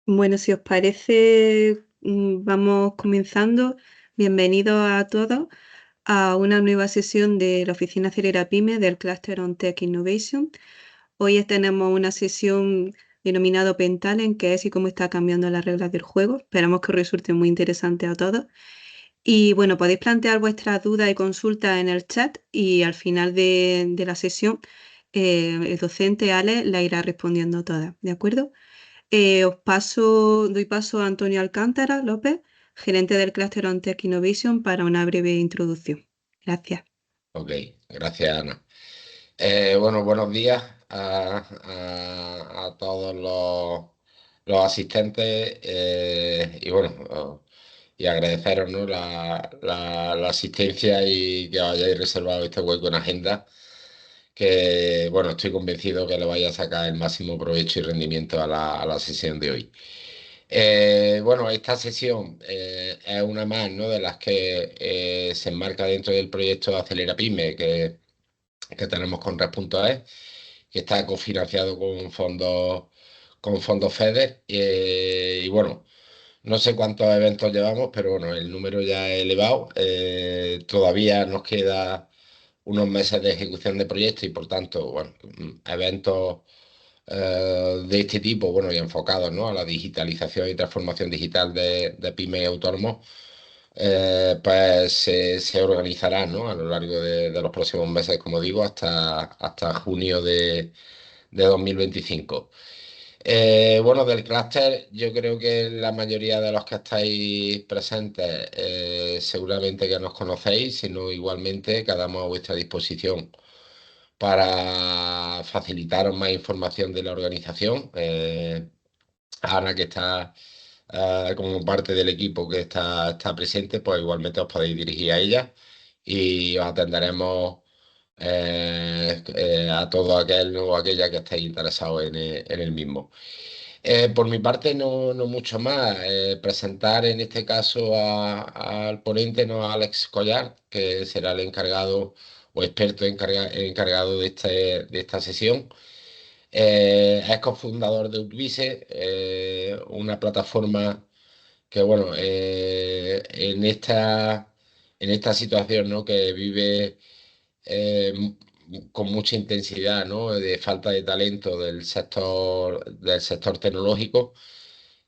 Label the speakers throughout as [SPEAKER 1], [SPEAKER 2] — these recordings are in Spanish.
[SPEAKER 1] Bueno, si os parece, vamos comenzando. Bienvenidos a todos a una nueva sesión de la Oficina Acelera Pyme del Cluster on Tech Innovation. Hoy tenemos una sesión denominada Open Talent, que es y cómo está cambiando las reglas del juego. Esperamos que os resulte muy interesante a todos. Y bueno, podéis plantear vuestras dudas y consultas en el chat y al final de la sesión el docente Ale la irá respondiendo todas, ¿de acuerdo? Doy paso a Antonio Alcántara López, gerente del Cluster on Tech Innovation, para una breve introducción. Gracias.
[SPEAKER 2] Ok, gracias, Ana. Bueno, buenos días a todos los asistentes y bueno, y agradeceros, ¿no? la asistencia y que os hayáis reservado este hueco en agenda, que bueno, estoy convencido que le vaya a sacar el máximo provecho y rendimiento a la sesión de hoy. Bueno, esta sesión es una más, ¿no? De las que se enmarca dentro del proyecto Acelera Pyme, que tenemos con Red.es, que está cofinanciado con fondos FEDER. Y bueno, no sé cuántos eventos llevamos, pero bueno, el número ya es elevado. Todavía nos queda unos meses de ejecución de proyectos y por tanto, bueno, eventos de este tipo, bueno, y enfocados, ¿no? A la digitalización y transformación digital de pymes y autónomos, pues se organizará, ¿no? A lo largo de los próximos meses, como digo, hasta junio de 2025. Bueno, del clúster, yo creo que la mayoría de los que estáis presentes seguramente que nos conocéis, sino igualmente quedamos a vuestra disposición para facilitaros más información de la organización. Ana, que está como parte del equipo que está presente, pues igualmente os podéis dirigir a ella y os atenderemos a todo aquel o aquella que estéis interesados en el mismo. Por mi parte, no mucho más. Presentar en este caso al ponente, no a Alex Collar, que será el encargado o experto encargado de esta sesión. Es cofundador de Udvise, una plataforma que, bueno, en esta situación, ¿no? Que vive con mucha intensidad, ¿no? De falta de talento del sector tecnológico.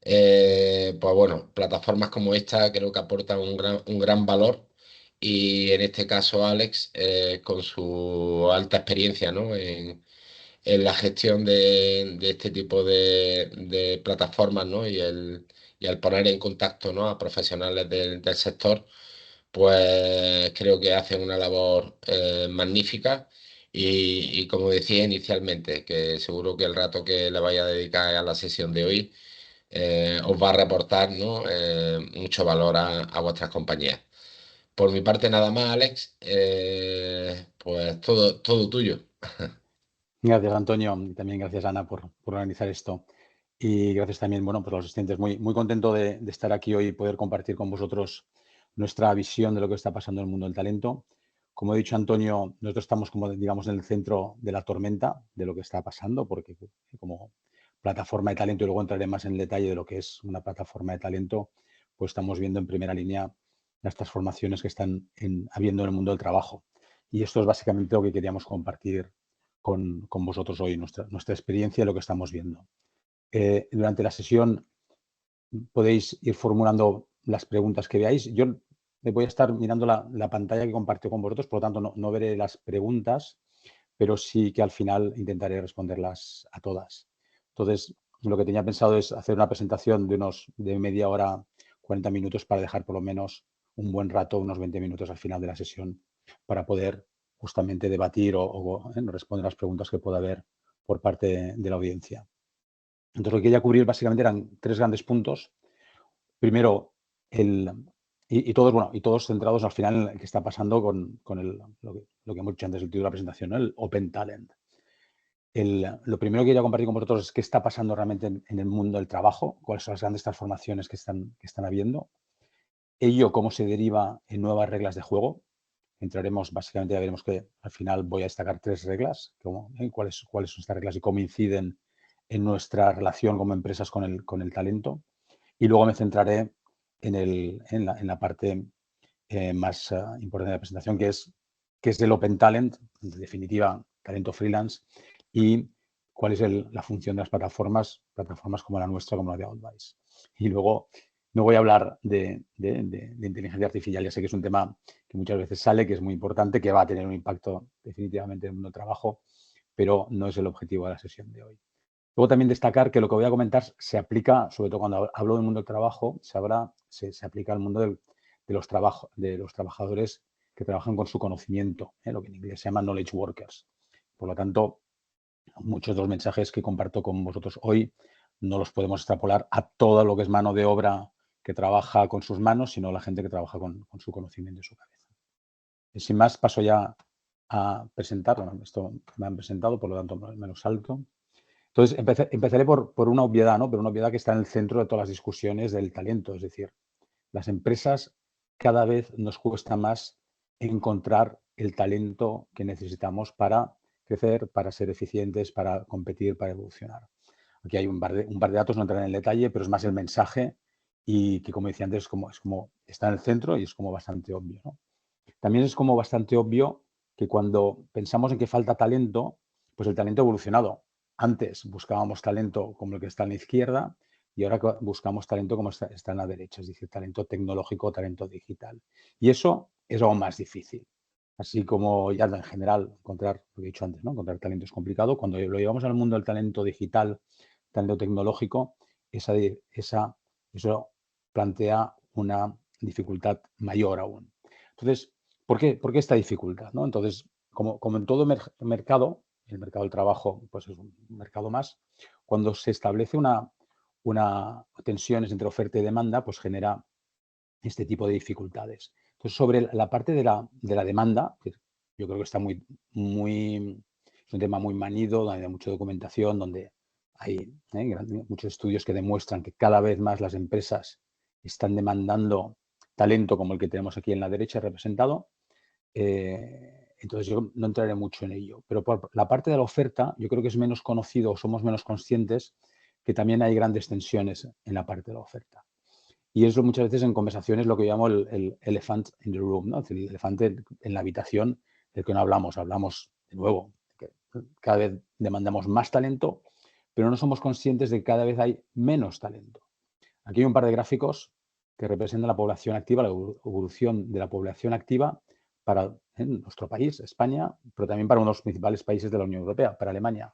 [SPEAKER 2] Pues bueno, plataformas como esta creo que aportan un gran valor y en este caso Alex, con su alta experiencia, ¿no? en la gestión de este tipo de plataformas, ¿no? Y el poner en contacto, ¿no? A profesionales del sector, pues creo que hacen una labor magnífica y como decía inicialmente, que seguro que el rato que le vaya a dedicar a la sesión de hoy os va a reportar, ¿no? Mucho valor a vuestras compañías. Por mi parte nada más, Alex, pues todo tuyo.
[SPEAKER 3] Gracias, Antonio, y también gracias, Ana, por organizar esto. Y gracias también, bueno, por los asistentes. Muy contento de estar aquí hoy y poder compartir con vosotros nuestra visión de lo que está pasando en el mundo del talento. Como ha dicho Antonio, nosotros estamos como, digamos, en el centro de la tormenta de lo que está pasando, porque como plataforma de talento, y luego entraré más en el detalle de lo que es una plataforma de talento, pues estamos viendo en primera línea las transformaciones que están habiendo en el mundo del trabajo. Y esto es básicamente lo que queríamos compartir con vosotros hoy, nuestra experiencia y lo que estamos viendo. Durante la sesión podéis ir formulando las preguntas que veáis. Yo me voy a estar mirando la pantalla que compartió con vosotros, por lo tanto no veré las preguntas, pero sí que al final intentaré responderlas a todas. Entonces, lo que tenía pensado es hacer una presentación de media hora, 40 minutos, para dejar por lo menos un buen rato, unos 20 minutos al final de la sesión, para poder justamente debatir o responder las preguntas que pueda haber por parte de la audiencia. Entonces, lo que quería cubrir básicamente eran tres grandes puntos. Primero, todos centrados al final en qué está pasando con lo que hemos dicho antes, el título de la presentación, ¿no? El Open Talent. Lo primero que quería compartir con vosotros es qué está pasando realmente en el mundo del trabajo, cuáles son las grandes transformaciones que están habiendo, ello cómo se deriva en nuevas reglas de juego. Entraremos, básicamente ya veremos que al final voy a destacar tres reglas, cuáles son estas reglas y cómo inciden en nuestra relación como empresas con el talento. Y luego me centraré en la parte más importante de la presentación, que es el Open Talent, en definitiva, talento freelance, y cuál es la función de las plataformas como la nuestra, como la de Outwise. Y luego no voy a hablar de inteligencia artificial, ya sé que es un tema que muchas veces sale, que es muy importante, que va a tener un impacto definitivamente en el mundo del trabajo, pero no es el objetivo de la sesión de hoy. Luego también destacar que lo que voy a comentar se aplica, sobre todo cuando hablo del mundo del trabajo, se aplica al mundo de los trabajadores que trabajan con su conocimiento, lo que en inglés se llama knowledge workers. Por lo tanto, muchos de los mensajes que comparto con vosotros hoy no los podemos extrapolar a todo lo que es mano de obra que trabaja con sus manos, sino la gente que trabaja con su conocimiento y su cabeza. Y sin más, paso ya a presentarlo. Esto me han presentado, por lo tanto me lo salto. Entonces, empezaré por una obviedad, ¿no? Pero una obviedad que está en el centro de todas las discusiones del talento. Es decir, las empresas cada vez nos cuesta más encontrar el talento que necesitamos para crecer, para ser eficientes, para competir, para evolucionar. Aquí hay un par de datos, no entraré en el detalle, pero es más el mensaje y que, como decía antes, es como está en el centro y es como bastante obvio, ¿no? También es como bastante obvio que cuando pensamos en que falta talento, pues el talento ha evolucionado. Antes buscábamos talento como el que está en la izquierda y ahora buscamos talento como está en la derecha, es decir, talento tecnológico, talento digital. Y eso es aún más difícil. Así como ya en general encontrar, lo que he dicho antes, ¿no? Encontrar talento es complicado. Cuando lo llevamos al mundo del talento digital, talento tecnológico, eso plantea una dificultad mayor aún. Entonces, ¿por qué esta dificultad, ¿no? Entonces, como en todo mercado, el mercado del trabajo pues es un mercado más, cuando se establece una tensiones entre oferta y demanda, pues genera este tipo de dificultades. Entonces, sobre la parte de la demanda, que yo creo que está es un tema muy manido, donde hay mucha documentación, donde hay muchos estudios que demuestran que cada vez más las empresas están demandando talento como el que tenemos aquí en la derecha representado. Entonces yo no entraré mucho en ello. Pero por la parte de la oferta, yo creo que es menos conocido o somos menos conscientes que también hay grandes tensiones en la parte de la oferta. Y eso muchas veces en conversaciones lo que llamo el elephant in the room, ¿no? Es decir, el elefante en la habitación del que no hablamos. Hablamos, de nuevo, que cada vez demandamos más talento, pero no somos conscientes de que cada vez hay menos talento. Aquí hay un par de gráficos que representan la población activa, la evolución de la población activa para nuestro país, España, pero también para uno de los principales países de la Unión Europea, para Alemania.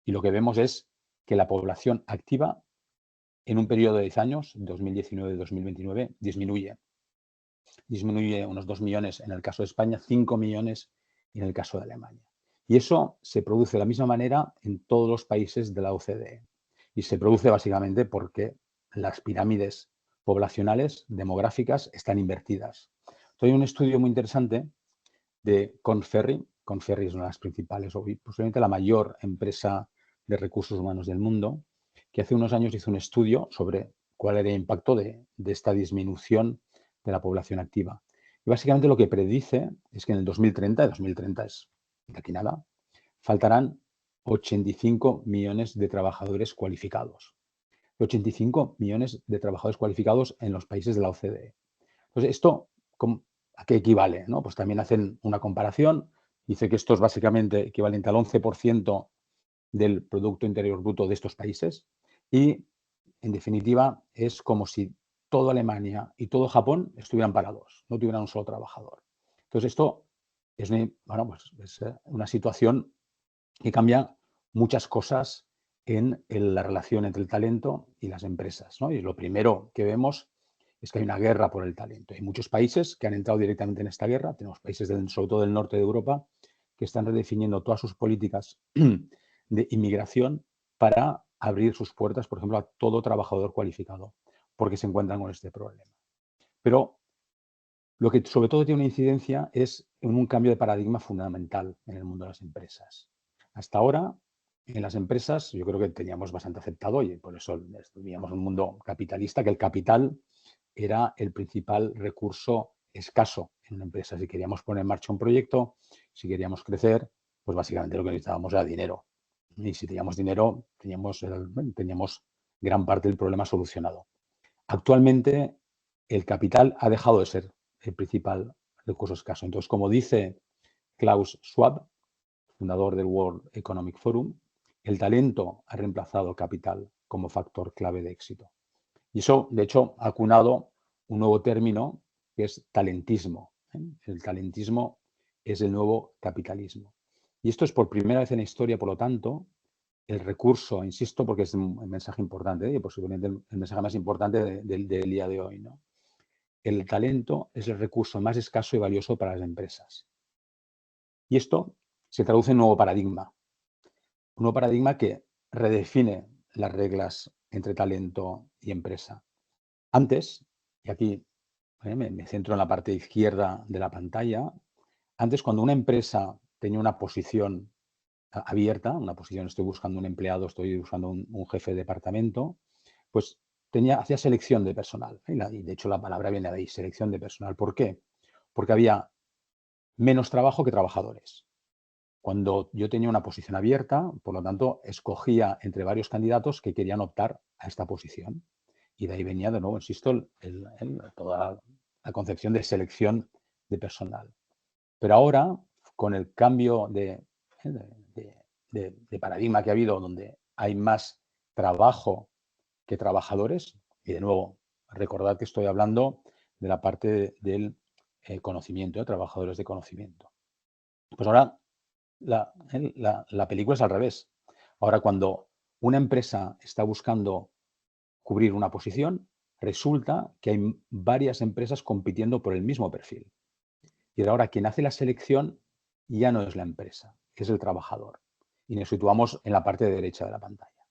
[SPEAKER 3] Y lo que vemos es que la población activa en un periodo de 10 años, 2019-2029, disminuye. Disminuye unos 2 millones en el caso de España, 5 millones en el caso de Alemania. Y eso se produce de la misma manera en todos los países de la OCDE. Y se produce básicamente porque las pirámides poblacionales, demográficas, están invertidas. Entonces, hay un estudio muy interesante de Korn Ferry. Korn Ferry es una de las principales, o posiblemente la mayor empresa de recursos humanos del mundo, que hace unos años hizo un estudio sobre cuál era el impacto de esta disminución de la población activa. Y básicamente lo que predice es que en el 2030 es de aquí nada, faltarán 85 millones de trabajadores cualificados. 85 millones de trabajadores cualificados en los países de la OCDE. Entonces, ¿esto a qué equivale? ¿No? Pues también hacen una comparación. Dice que esto es básicamente equivalente al 11% del Producto Interior Bruto de estos países y, en definitiva, es como si toda Alemania y todo Japón estuvieran parados, no tuvieran un solo trabajador. Entonces, esto es una situación que cambia muchas cosas en la relación entre el talento y las empresas, ¿no? Y lo primero que vemos es que hay una guerra por el talento. Hay muchos países que han entrado directamente en esta guerra. Tenemos países, sobre todo del norte de Europa, que están redefiniendo todas sus políticas de inmigración para abrir sus puertas, por ejemplo, a todo trabajador cualificado, porque se encuentran con este problema. Pero lo que sobre todo tiene una incidencia es en un cambio de paradigma fundamental en el mundo de las empresas. Hasta ahora, en las empresas, yo creo que teníamos bastante aceptado, y por eso vivíamos en un mundo capitalista, que el capital era el principal recurso escaso en una empresa. Si queríamos poner en marcha un proyecto, si queríamos crecer, pues básicamente lo que necesitábamos era dinero. y si teníamos dinero, teníamos gran parte del problema solucionado. Actualmente, el capital ha dejado de ser el principal recurso escaso. Entonces, como dice Klaus Schwab, fundador del World Economic Forum, el talento ha reemplazado el capital como factor clave de éxito. Y eso, de hecho, ha acunado un nuevo término que es talentismo. El talentismo es el nuevo capitalismo. Y esto es por primera vez en la historia, por lo tanto, el recurso, insisto, porque es un mensaje importante, y posiblemente el mensaje más importante del día de hoy, ¿no? El talento es el recurso más escaso y valioso para las empresas. Y esto se traduce en un nuevo paradigma. Un nuevo paradigma que redefine las reglas entre talento y empresa. Antes, y aquí me centro en la parte izquierda de la pantalla, antes cuando una empresa tenía una posición abierta, una posición, estoy buscando un empleado, estoy buscando un jefe de departamento, pues hacía selección de personal. Y de hecho la palabra viene de ahí, selección de personal. ¿Por qué? Porque había menos trabajo que trabajadores. Cuando yo tenía una posición abierta, por lo tanto, escogía entre varios candidatos que querían optar a esta posición. Y de ahí venía, de nuevo, insisto, toda la concepción de selección de personal. Pero ahora, con el cambio de paradigma que ha habido, donde hay más trabajo que trabajadores, y de nuevo, recordad que estoy hablando de la parte del conocimiento, de trabajadores de conocimiento. Pues ahora la película es al revés. Ahora, cuando una empresa está buscando cubrir una posición, resulta que hay varias empresas compitiendo por el mismo perfil. Y ahora quien hace la selección ya no es la empresa, es el trabajador. Y nos situamos en la parte derecha de la pantalla.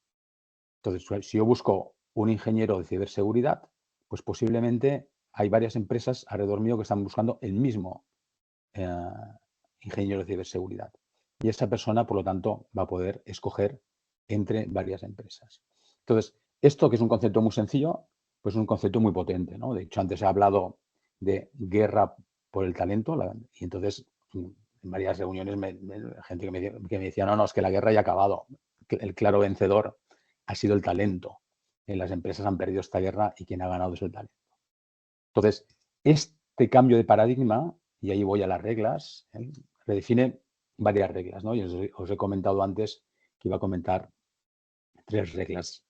[SPEAKER 3] Entonces, si yo busco un ingeniero de ciberseguridad, pues posiblemente hay varias empresas alrededor mío que están buscando el mismo ingeniero de ciberseguridad. Y esa persona, por lo tanto, va a poder escoger entre varias empresas. Entonces, esto que es un concepto muy sencillo, pues es un concepto muy potente, ¿no? De hecho, antes he hablado de guerra por el talento y entonces en varias reuniones gente que me decía, no, es que la guerra ya ha acabado. El claro vencedor ha sido el talento. Las empresas han perdido esta guerra y quien ha ganado es el talento. Entonces, este cambio de paradigma, y ahí voy a las reglas, redefine varias reglas, ¿no? Y os he comentado antes que iba a comentar 3 reglas.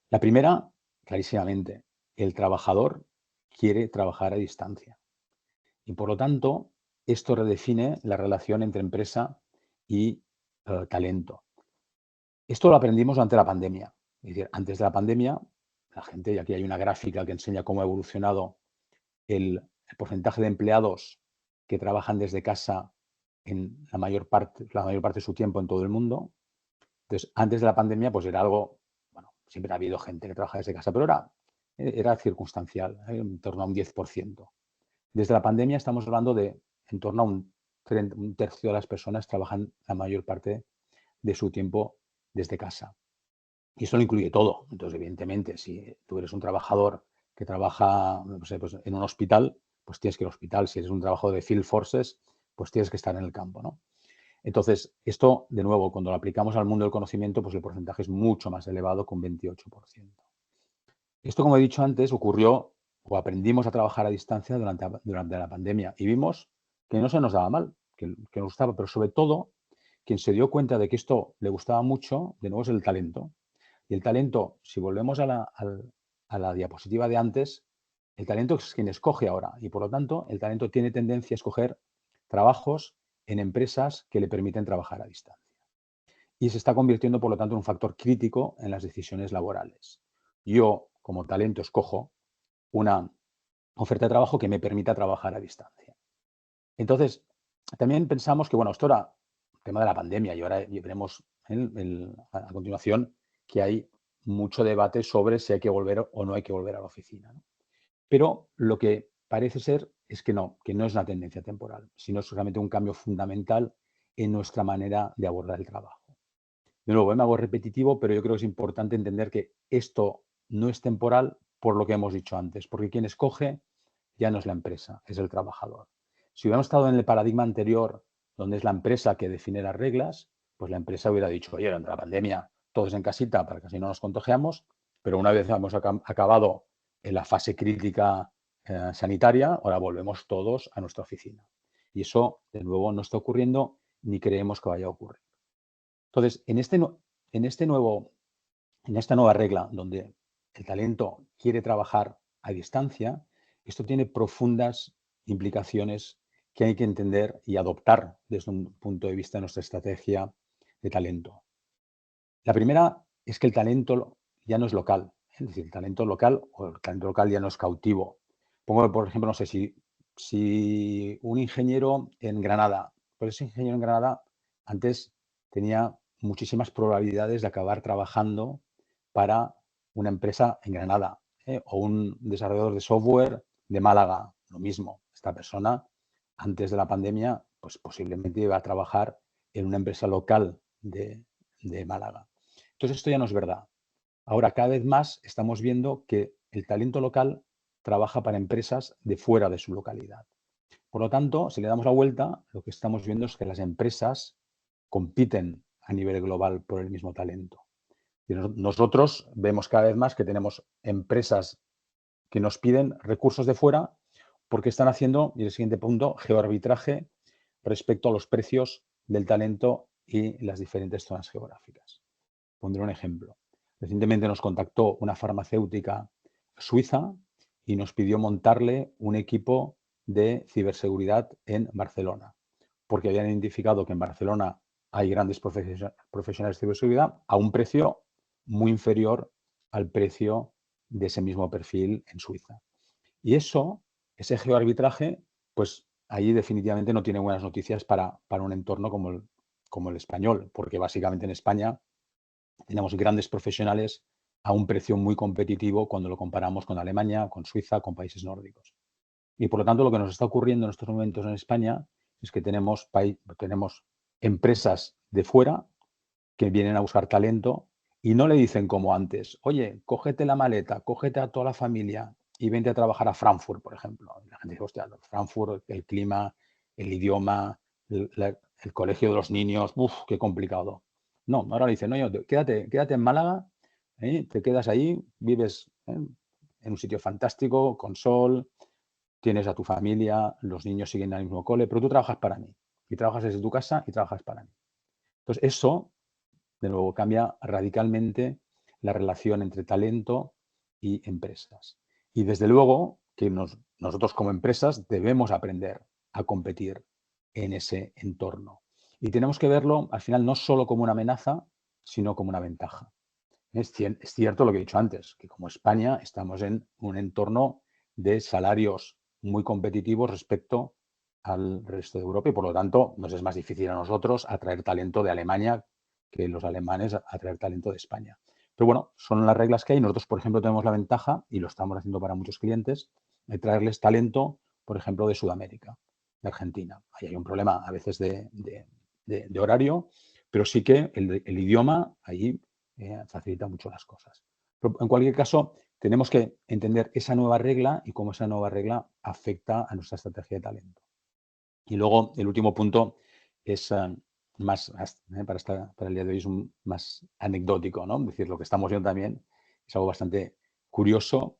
[SPEAKER 3] La primera, clarísimamente, el trabajador quiere trabajar a distancia. Y por lo tanto, esto redefine la relación entre empresa y talento. Esto lo aprendimos durante la pandemia. Es decir, antes de la pandemia, la gente, y aquí hay una gráfica que enseña cómo ha evolucionado el porcentaje de empleados que trabajan desde casa en la mayor parte de su tiempo en todo el mundo. Entonces, antes de la pandemia, pues era algo, bueno, siempre ha habido gente que trabaja desde casa, pero era circunstancial, en torno a un 10%. Desde la pandemia estamos hablando de en torno a un tercio de las personas trabajan la mayor parte de su tiempo desde casa. Y eso lo incluye todo. Entonces, evidentemente, si tú eres un trabajador que trabaja, no sé, pues en un hospital, pues tienes que ir al hospital. Si eres un trabajador de field forces, pues tienes que estar en el campo, ¿no? Entonces, esto, de nuevo, cuando lo aplicamos al mundo del conocimiento, pues el porcentaje es mucho más elevado, con 28%. Esto, como he dicho antes, ocurrió o aprendimos a trabajar a distancia durante la pandemia y vimos que no se nos daba mal, que nos gustaba, pero sobre todo, quien se dio cuenta de que esto le gustaba mucho, de nuevo, es el talento. Y el talento, si volvemos a la diapositiva de antes, el talento es quien escoge ahora y por lo tanto el talento tiene tendencia a escoger trabajos en empresas que le permiten trabajar a distancia. Y se está convirtiendo, por lo tanto, en un factor crítico en las decisiones laborales. Yo, como talento, escojo una oferta de trabajo que me permita trabajar a distancia. Entonces, también pensamos que, bueno, esto era el tema de la pandemia y ahora veremos a continuación que hay mucho debate sobre si hay que volver o no hay que volver a la oficina, ¿no? Pero lo que parece ser es que no es una tendencia temporal, sino es realmente un cambio fundamental en nuestra manera de abordar el trabajo. De nuevo, me hago repetitivo, pero yo creo que es importante entender que esto no es temporal por lo que hemos dicho antes, porque quien escoge ya no es la empresa, es el trabajador. Si hubiéramos estado en el paradigma anterior, donde es la empresa que define las reglas, pues la empresa hubiera dicho, oye, durante la pandemia todos en casita para que así no nos contagiamos, pero una vez hemos acabado en la fase crítica sanitaria, ahora volvemos todos a nuestra oficina. Y eso, de nuevo, no está ocurriendo ni creemos que vaya a ocurrir. Entonces, en esta nueva regla donde el talento quiere trabajar a distancia, esto tiene profundas implicaciones que hay que entender y adoptar desde un punto de vista de nuestra estrategia de talento. La primera es que el talento ya no es local, es decir, el talento local ya no es cautivo. Pongo, por ejemplo, no sé, si un ingeniero en Granada, pues ese ingeniero en Granada antes tenía muchísimas probabilidades de acabar trabajando para una empresa en Granada, o un desarrollador de software de Málaga, lo mismo. Esta persona, antes de la pandemia, pues posiblemente iba a trabajar en una empresa local de Málaga. Entonces, esto ya no es verdad. Ahora, cada vez más estamos viendo que el talento local trabaja para empresas de fuera de su localidad. Por lo tanto, si le damos la vuelta, lo que estamos viendo es que las empresas compiten a nivel global por el mismo talento. Y nosotros vemos cada vez más que tenemos empresas que nos piden recursos de fuera porque están haciendo, y el siguiente punto, geoarbitraje respecto a los precios del talento y las diferentes zonas geográficas. Pondré un ejemplo. Recientemente nos contactó una farmacéutica suiza y nos pidió montarle un equipo de ciberseguridad en Barcelona, porque habían identificado que en Barcelona hay grandes profesionales de ciberseguridad a un precio muy inferior al precio de ese mismo perfil en Suiza. Y ese geoarbitraje, pues ahí definitivamente no tiene buenas noticias para un entorno como el español, porque básicamente en España tenemos grandes profesionales a un precio muy competitivo cuando lo comparamos con Alemania, con Suiza, con países nórdicos. Y por lo tanto, lo que nos está ocurriendo en estos momentos en España es que tenemos empresas de fuera que vienen a buscar talento y no le dicen como antes, oye, cógete la maleta, cógete a toda la familia y vente a trabajar a Frankfurt, por ejemplo. Y la gente dice, hostia, Frankfurt, el clima, el idioma, el colegio de los niños, qué complicado. No, ahora le dicen, no, quédate en Málaga, te quedas ahí, vives en un sitio fantástico, con sol, tienes a tu familia, los niños siguen al mismo cole, pero tú trabajas para mí. Y trabajas desde tu casa y trabajas para mí. Entonces, eso, de nuevo, cambia radicalmente la relación entre talento y empresas. Y desde luego que nosotros como empresas debemos aprender a competir en ese entorno. Y tenemos que verlo al final no solo como una amenaza, sino como una ventaja. Es cierto lo que he dicho antes, que como España estamos en un entorno de salarios muy competitivos respecto al resto de Europa y por lo tanto nos es más difícil a nosotros atraer talento de Alemania que los alemanes atraer talento de España. Pero bueno, son las reglas que hay. Nosotros, por ejemplo, tenemos la ventaja, y lo estamos haciendo para muchos clientes, de traerles talento, por ejemplo, de Sudamérica, de Argentina. Ahí hay un problema a veces de horario, pero sí que el idioma ahí facilita mucho las cosas. Pero en cualquier caso, tenemos que entender esa nueva regla y cómo esa nueva regla afecta a nuestra estrategia de talento. Y luego, el último punto es para el día de hoy es más anecdótico, ¿no? Es decir, lo que estamos viendo también es algo bastante curioso,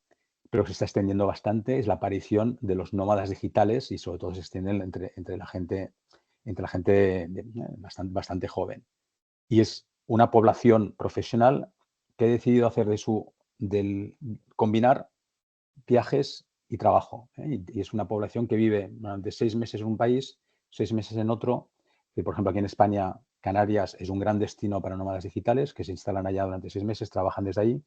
[SPEAKER 3] pero que se está extendiendo bastante, es la aparición de los nómadas digitales y sobre todo se extienden entre la gente bastante joven. Y es una población profesional que ha decidido hacer del combinar viajes y trabajo. Y es una población que vive durante 6 meses en un país, 6 meses en otro. Que, por ejemplo, aquí en España, Canarias es un gran destino para nómadas digitales que se instalan allá durante 6 meses, trabajan desde ahí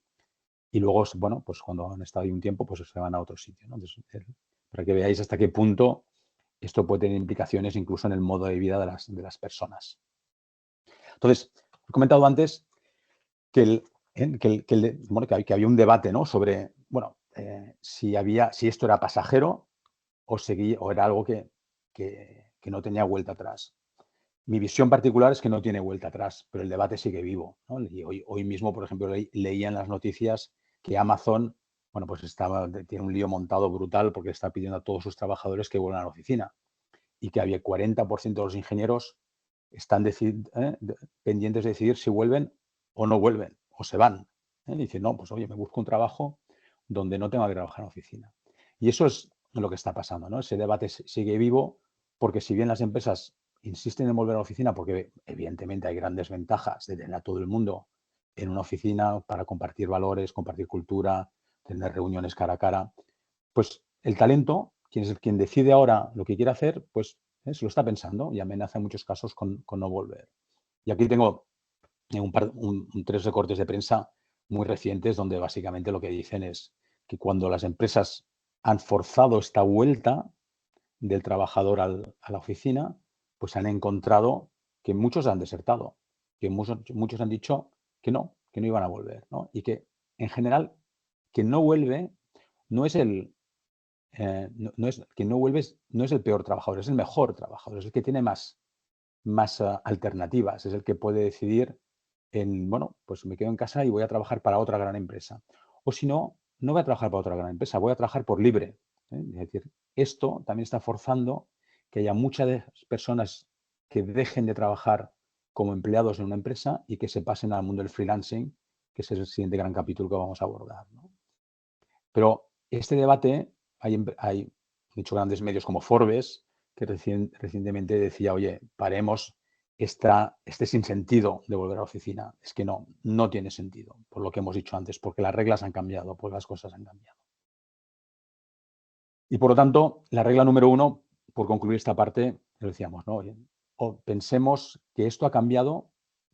[SPEAKER 3] y luego, bueno, pues cuando han estado ahí un tiempo, pues se van a otro sitio, ¿no? Entonces, para que veáis hasta qué punto esto puede tener implicaciones incluso en el modo de vida de las personas. Entonces, he comentado antes que había un debate, ¿no? Sobre, bueno, si esto era pasajero o era algo que no tenía vuelta atrás. Mi visión particular es que no tiene vuelta atrás, pero el debate sigue vivo, ¿no? Y hoy mismo, por ejemplo, leía en las noticias que Amazon, bueno, pues tiene un lío montado brutal porque está pidiendo a todos sus trabajadores que vuelvan a la oficina y que había 40% de los ingenieros están pendientes de decidir si vuelven o no vuelven, o se van. Dicen, no, pues oye, me busco un trabajo donde no tenga que trabajar en oficina. Y eso es lo que está pasando, ¿no? Ese debate sigue vivo porque si bien las empresas insisten en volver a la oficina, porque evidentemente hay grandes ventajas de tener a todo el mundo en una oficina para compartir valores, compartir cultura, tener reuniones cara a cara, pues el talento, quien decide ahora lo que quiere hacer, pues se lo está pensando y amenaza en muchos casos con no volver. Y aquí tengo tres recortes de prensa muy recientes donde básicamente lo que dicen es que cuando las empresas han forzado esta vuelta del trabajador a la oficina, pues han encontrado que muchos han desertado, que muchos han dicho que no iban a volver, ¿no? Y que en general quien no vuelve no es quien no vuelve no es el peor trabajador, es el mejor trabajador, es el que tiene más alternativas, es el que puede decidir bueno, pues me quedo en casa y voy a trabajar para otra gran empresa. O si no, no voy a trabajar para otra gran empresa, voy a trabajar por libre. Es decir, esto también está forzando que haya muchas personas que dejen de trabajar como empleados en una empresa y que se pasen al mundo del freelancing, que ese es el siguiente gran capítulo que vamos a abordar, ¿no? Pero este debate, hay dicho grandes medios como Forbes, que recientemente decía, oye, paremos este sinsentido de volver a la oficina. Es que no tiene sentido, por lo que hemos dicho antes, porque las reglas han cambiado, porque las cosas han cambiado. Y por lo tanto, la regla número 1, por concluir esta parte, lo decíamos, ¿no? Oye, pensemos que esto ha cambiado,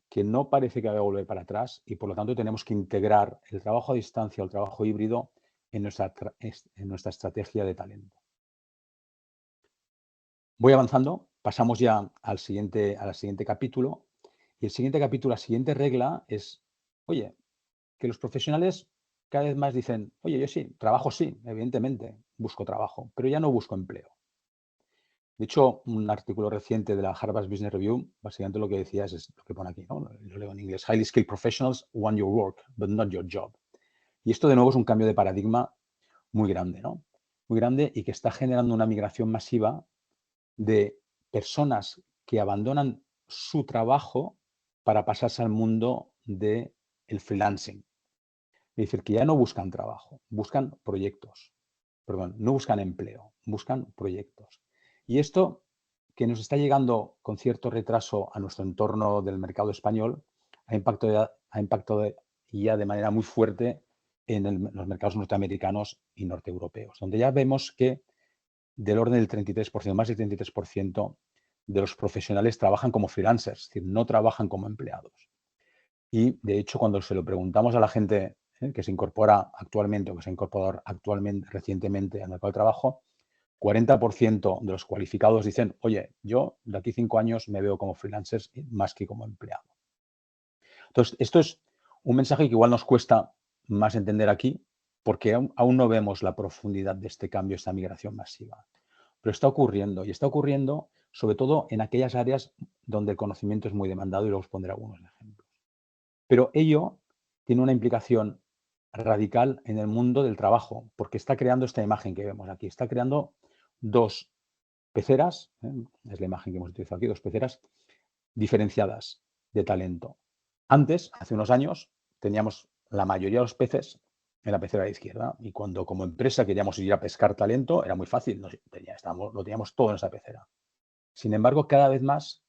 [SPEAKER 3] que no parece que vaya a volver para atrás y por lo tanto tenemos que integrar el trabajo a distancia o el trabajo híbrido en nuestra estrategia de talento. Voy avanzando, pasamos ya al siguiente capítulo. Y el siguiente capítulo, la siguiente regla es, oye, que los profesionales cada vez más dicen, oye, yo sí, trabajo sí, evidentemente, busco trabajo, pero ya no busco empleo. De hecho, un artículo reciente de la Harvard Business Review, básicamente lo que decía es lo que pone aquí, ¿no? Lo leo en inglés. Highly skilled professionals want your work, but not your job. Y esto de nuevo es un cambio de paradigma muy grande, ¿no? Muy grande y que está generando una migración masiva de personas que abandonan su trabajo para pasarse al mundo del freelancing. Es decir, que ya no buscan trabajo, buscan proyectos. Perdón, no buscan empleo, buscan proyectos. Y esto, que nos está llegando con cierto retraso a nuestro entorno del mercado español, ha impactado ya de manera muy fuerte en los mercados norteamericanos y norteeuropeos, donde ya vemos que del orden del 33%, más del 33% de los profesionales trabajan como freelancers, es decir, no trabajan como empleados. Y, de hecho, cuando se lo preguntamos a la gente que se incorpora actualmente o que se ha incorporado recientemente al mercado de trabajo, 40% de los cualificados dicen, oye, yo de aquí 5 años me veo como freelancers más que como empleado. Entonces, esto es un mensaje que igual nos cuesta más entender aquí porque aún no vemos la profundidad de este cambio, esta migración masiva. Pero está ocurriendo y está ocurriendo sobre todo en aquellas áreas donde el conocimiento es muy demandado y luego os pondré algunos ejemplos. Pero ello tiene una implicación radical en el mundo del trabajo porque está creando esta imagen que vemos aquí. Está creando dos peceras, es la imagen que hemos utilizado aquí, dos peceras diferenciadas de talento. Antes, hace unos años, teníamos la mayoría de los peces en la pecera de la izquierda y cuando como empresa queríamos ir a pescar talento era muy fácil, lo teníamos todo en esa pecera. Sin embargo, cada vez más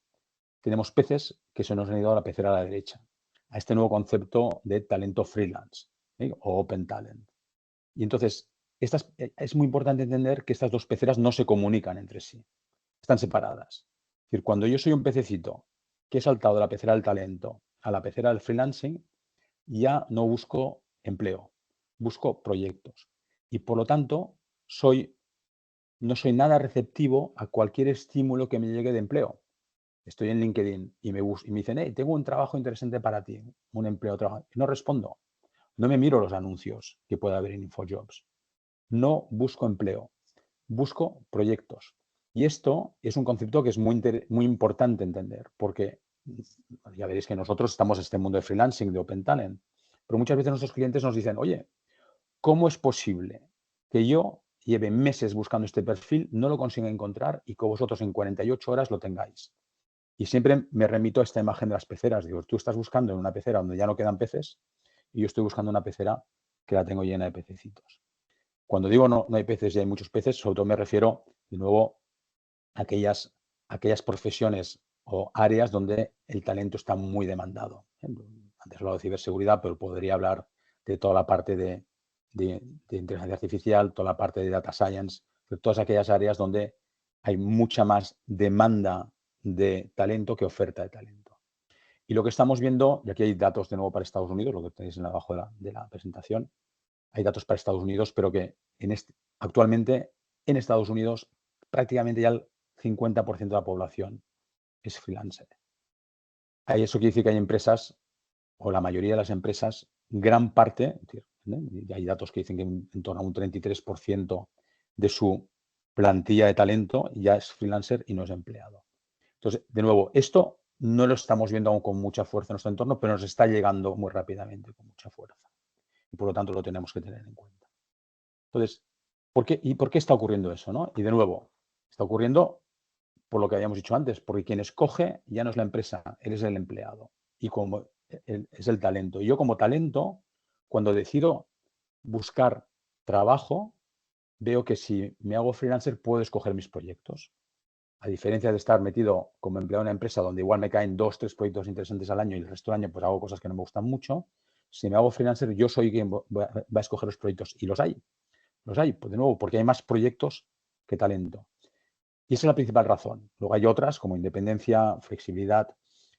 [SPEAKER 3] tenemos peces que se nos han ido a la pecera a la derecha, a este nuevo concepto de talento freelance o open talent. Y entonces, es muy importante entender que estas dos peceras no se comunican entre sí, están separadas. Es decir, cuando yo soy un pececito que he saltado de la pecera del talento a la pecera del freelancing, ya no busco empleo, busco proyectos. Y por lo tanto, no soy nada receptivo a cualquier estímulo que me llegue de empleo. Estoy en LinkedIn y me dicen, hey, tengo un trabajo interesante para ti, un empleo. Y no respondo. No me miro los anuncios que pueda haber en InfoJobs. No busco empleo, busco proyectos. Y esto es un concepto que es muy importante entender, porque ya veréis que nosotros estamos en este mundo de freelancing, de Open Talent, pero muchas veces nuestros clientes nos dicen, oye, ¿cómo es posible que yo lleve meses buscando este perfil, no lo consiga encontrar y que vosotros en 48 horas lo tengáis? Y siempre me remito a esta imagen de las peceras. Digo, tú estás buscando en una pecera donde ya no quedan peces y yo estoy buscando una pecera que la tengo llena de pececitos. Cuando digo no hay peces y hay muchos peces, sobre todo me refiero, de nuevo, a aquellas profesiones o áreas donde el talento está muy demandado. Antes he hablado de ciberseguridad, pero podría hablar de toda la parte de inteligencia artificial, toda la parte de data science, de todas aquellas áreas donde hay mucha más demanda de talento que oferta de talento. Y lo que estamos viendo, y aquí hay datos de nuevo para Estados Unidos, lo que tenéis abajo de la presentación, hay datos para Estados Unidos, pero que actualmente en Estados Unidos prácticamente ya el 50% de la población es freelancer. Eso quiere decir que hay empresas, o la mayoría de las empresas, gran parte, y hay datos que dicen que en torno a un 33% de su plantilla de talento ya es freelancer y no es empleado. Entonces, de nuevo, esto no lo estamos viendo aún con mucha fuerza en nuestro entorno, pero nos está llegando muy rápidamente con mucha fuerza. Y por lo tanto lo tenemos que tener en cuenta. Entonces, ¿por qué está ocurriendo eso, no? Y de nuevo, está ocurriendo por lo que habíamos dicho antes, porque quien escoge ya no es la empresa, él es el empleado y como es el talento. Y yo como talento, cuando decido buscar trabajo, veo que si me hago freelancer puedo escoger mis proyectos. A diferencia de estar metido como empleado en una empresa donde igual me caen 2, 3 proyectos interesantes al año y el resto del año pues hago cosas que no me gustan mucho, si me hago freelancer yo soy quien va a escoger los proyectos. Y los hay. Los hay, pues de nuevo, porque hay más proyectos que talento. Y esa es la principal razón. Luego hay otras como independencia, flexibilidad,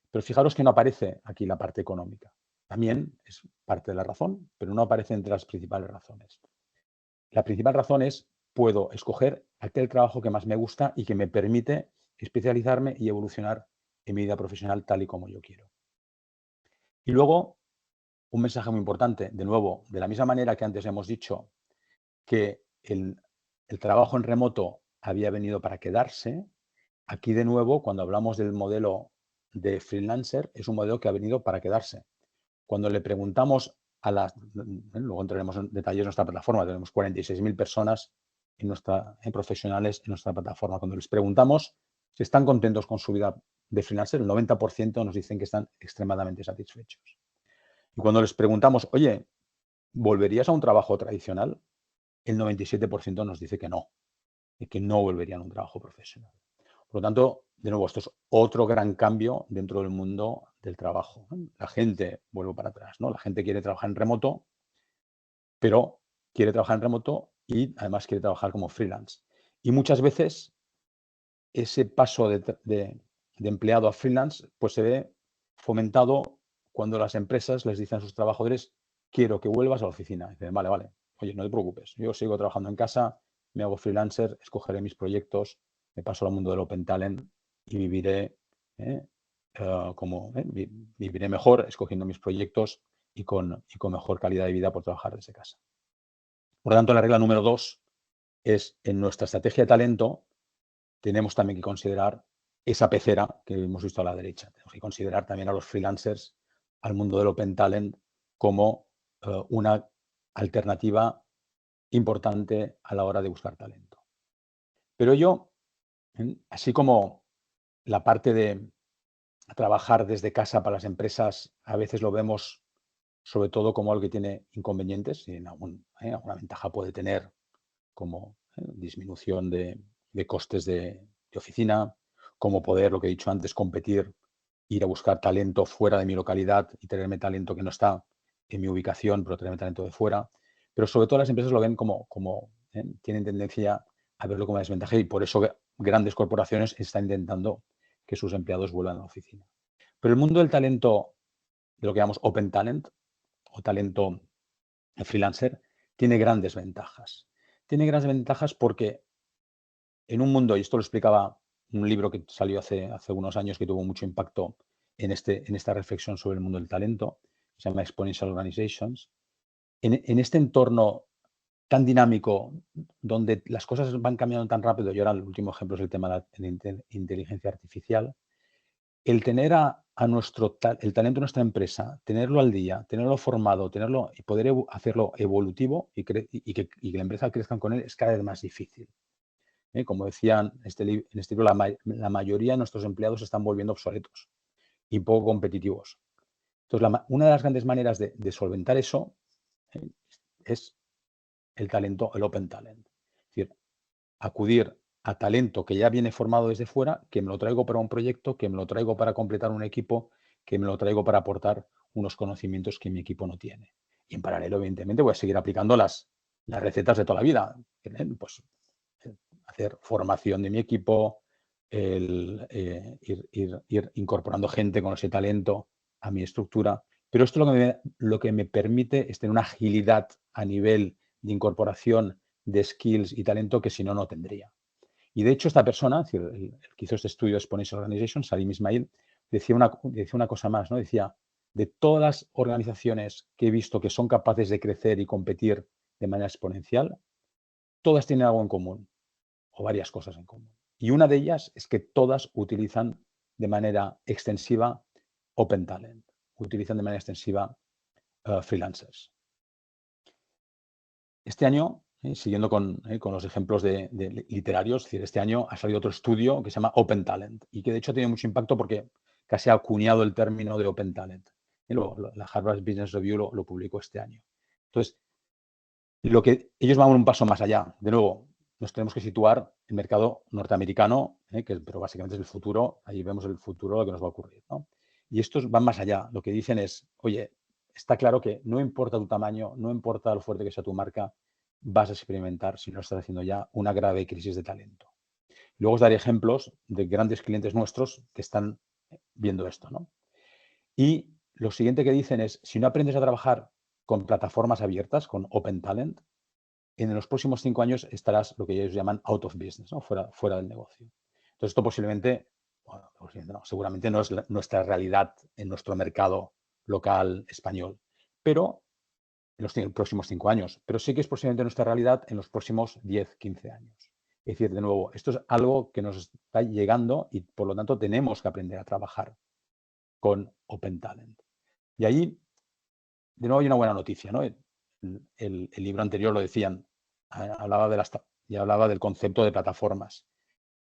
[SPEAKER 3] pero fijaros que no aparece aquí la parte económica. También es parte de la razón, pero no aparece entre las principales razones. La principal razón es puedo escoger aquel trabajo que más me gusta y que me permite especializarme y evolucionar en mi vida profesional tal y como yo quiero. Y luego, un mensaje muy importante, de nuevo, de la misma manera que antes hemos dicho que el trabajo en remoto había venido para quedarse, aquí de nuevo, cuando hablamos del modelo de freelancer, es un modelo que ha venido para quedarse. Cuando le preguntamos luego entraremos en detalles en nuestra plataforma, tenemos 46.000 personas en profesionales en nuestra plataforma. Cuando les preguntamos si están contentos con su vida de freelancer, el 90% nos dicen que están extremadamente satisfechos. Y cuando les preguntamos, oye, ¿volverías a un trabajo tradicional? El 97% nos dice que no, y que no volverían a un trabajo profesional. Por lo tanto, de nuevo, esto es otro gran cambio dentro del mundo del trabajo. La gente, vuelvo para atrás, ¿no? La gente quiere trabajar en remoto, pero quiere trabajar en remoto y además quiere trabajar como freelance. Y muchas veces ese paso de empleado a freelance pues se ve fomentado cuando las empresas les dicen a sus trabajadores, quiero que vuelvas a la oficina. Y dicen, vale, oye, no te preocupes, yo sigo trabajando en casa, me hago freelancer, escogeré mis proyectos, me paso al mundo del Open Talent y viviré viviré mejor escogiendo mis proyectos y con mejor calidad de vida por trabajar desde casa. Por lo tanto, la regla número 2 es en nuestra estrategia de talento tenemos también que considerar esa pecera que hemos visto a la derecha. Tenemos que considerar también a los freelancers, al mundo del Open Talent, como una alternativa importante a la hora de buscar talento. Pero yo, así como la parte de trabajar desde casa para las empresas, a veces lo vemos sobre todo como algo que tiene inconvenientes, y alguna ventaja puede tener, como disminución de costes de oficina, como poder, lo que he dicho antes, competir, ir a buscar talento fuera de mi localidad y tenerme talento que no está en mi ubicación, pero tenerme talento de fuera. Pero sobre todo las empresas lo ven como tienen tendencia a verlo como una desventaja y por eso grandes corporaciones están intentando que sus empleados vuelvan a la oficina. Pero el mundo del talento, de lo que llamamos Open Talent o talento freelancer, tiene grandes ventajas. Tiene grandes ventajas porque en un mundo, y esto lo explicaba un libro que salió hace unos años que tuvo mucho impacto en esta reflexión sobre el mundo del talento, se llama Exponential Organizations, en este entorno tan dinámico, donde las cosas van cambiando tan rápido, y ahora el último ejemplo es el tema de la inteligencia artificial, el tener el talento de nuestra empresa, tenerlo al día, tenerlo formado, tenerlo y poder hacerlo evolutivo y que la empresa crezca con él es cada vez más difícil. Como decían en este libro, la mayoría de nuestros empleados se están volviendo obsoletos y poco competitivos. Entonces, una de las grandes maneras de solventar eso es el talento, el open talent. Es decir, acudir a talento que ya viene formado desde fuera, que me lo traigo para un proyecto, que me lo traigo para completar un equipo, que me lo traigo para aportar unos conocimientos que mi equipo no tiene. Y en paralelo, evidentemente, voy a seguir aplicando las recetas de toda la vida. Pues hacer formación de mi equipo, ir incorporando gente con ese talento a mi estructura. Pero esto lo que me permite es tener una agilidad a nivel de incorporación de skills y talento que si no, no tendría. Y de hecho, esta persona, es decir, el que hizo este estudio de Exponential Organization, Salim Ismail, decía una cosa más, ¿no? Decía, de todas las organizaciones que he visto que son capaces de crecer y competir de manera exponencial, todas tienen algo en común, o varias cosas en común. Y una de ellas es que todas utilizan de manera extensiva Open Talent, utilizan de manera extensiva freelancers. Este año, siguiendo con los ejemplos de literarios, es decir, este año ha salido otro estudio que se llama Open Talent y que de hecho ha tenido mucho impacto porque casi ha acuñado el término de Open Talent. La Harvard Business Review lo publicó este año. Entonces, ellos van un paso más allá. De nuevo, nos tenemos que situar en el mercado norteamericano, pero básicamente es el futuro. Ahí vemos el futuro, lo que nos va a ocurrir, ¿no? Y estos van más allá. Lo que dicen es, oye, está claro que no importa tu tamaño, no importa lo fuerte que sea tu marca, vas a experimentar, si no estás haciendo ya, una grave crisis de talento. Luego os daré ejemplos de grandes clientes nuestros que están viendo esto, ¿no? Y lo siguiente que dicen es, si no aprendes a trabajar con plataformas abiertas, con Open Talent, en los próximos 5 años estarás lo que ellos llaman out of business, ¿no? Fuera del negocio. Entonces, esto posiblemente, bueno, no, seguramente no es nuestra realidad en nuestro mercado local español, pero en los próximos 5 años. Pero sí que es posiblemente nuestra realidad en los próximos 10, 15 años. Es decir, de nuevo, esto es algo que nos está llegando y por lo tanto tenemos que aprender a trabajar con Open Talent. Y ahí, de nuevo, hay una buena noticia, ¿no? El libro anterior lo decían, hablaba del concepto de plataformas.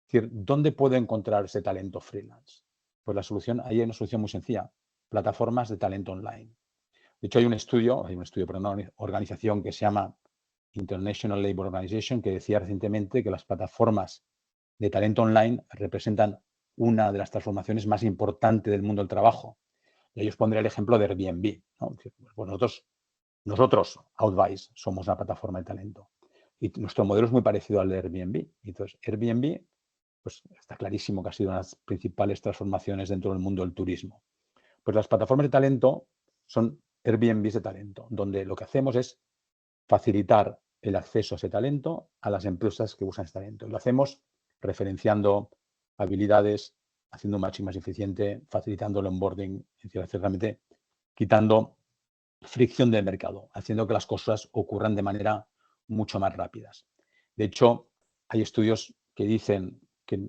[SPEAKER 3] Es decir, ¿dónde puedo encontrar ese talento freelance? Pues ahí hay una solución muy sencilla, plataformas de talento online. De hecho, hay un estudio por una organización que se llama International Labour Organization que decía recientemente que las plataformas de talento online representan una de las transformaciones más importantes del mundo del trabajo. Y ahí os pondré el ejemplo de Airbnb, ¿no? Pues nosotros, Outvice, somos una plataforma de talento. Y nuestro modelo es muy parecido al de Airbnb. Entonces, Airbnb, pues está clarísimo que ha sido una de las principales transformaciones dentro del mundo del turismo. Pues las plataformas de talento son Airbnb de talento, donde lo que hacemos es facilitar el acceso a ese talento a las empresas que buscan ese talento. Lo hacemos referenciando habilidades, haciendo un matching más eficiente, facilitando el onboarding, es decir, realmente quitando fricción del mercado, haciendo que las cosas ocurran de manera mucho más rápidas. De hecho, hay estudios que dicen que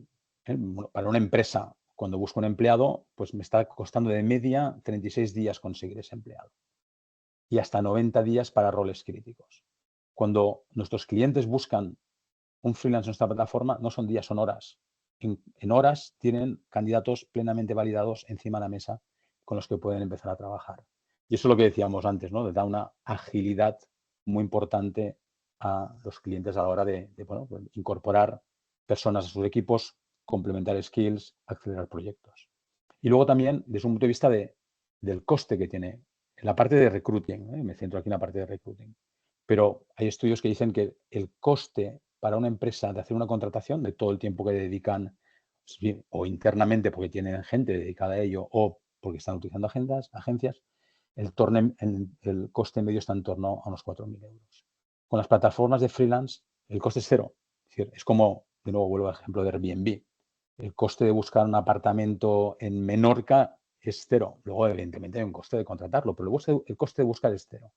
[SPEAKER 3] para una empresa, cuando busco un empleado, pues me está costando de media 36 días conseguir ese empleado y hasta 90 días para roles críticos. Cuando nuestros clientes buscan un freelance en nuestra plataforma, no son días, son horas. En horas tienen candidatos plenamente validados encima de la mesa con los que pueden empezar a trabajar. Y eso es lo que decíamos antes, ¿no? Le da una agilidad muy importante a los clientes a la hora de incorporar personas a sus equipos, complementar skills, acelerar proyectos. Y luego también, desde un punto de vista del coste que tiene, en la parte de recruiting, me centro aquí en la parte de recruiting, pero hay estudios que dicen que el coste para una empresa de hacer una contratación, de todo el tiempo que dedican, o internamente porque tienen gente dedicada a ello, o porque están utilizando agencias, el coste medio está en torno a unos 4.000 euros. Con las plataformas de freelance, el coste es cero. Es decir, es como, de nuevo vuelvo al ejemplo de Airbnb. El coste de buscar un apartamento en Menorca es cero. Luego, evidentemente, hay un coste de contratarlo, pero el coste de buscar es cero.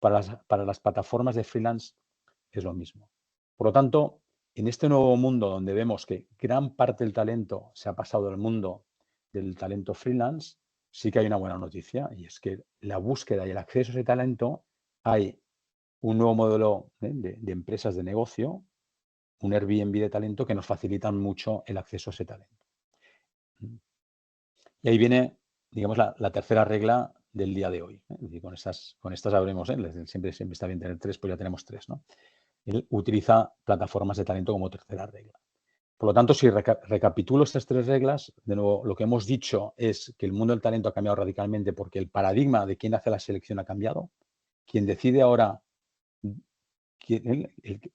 [SPEAKER 3] Para las plataformas de freelance es lo mismo. Por lo tanto, en este nuevo mundo donde vemos que gran parte del talento se ha pasado al mundo del talento freelance, sí que hay una buena noticia y es que la búsqueda y el acceso a ese talento, hay un nuevo modelo de empresas de negocio un Airbnb de talento que nos facilitan mucho el acceso a ese talento. Y ahí viene, digamos, la tercera regla del día de hoy. Es decir, con estas habremos, siempre está bien tener 3, pues ya tenemos 3, ¿no? Él utiliza plataformas de talento como tercera regla. Por lo tanto, si recapitulo estas 3 reglas, de nuevo, lo que hemos dicho es que el mundo del talento ha cambiado radicalmente porque el paradigma de quién hace la selección ha cambiado. Quien decide ahora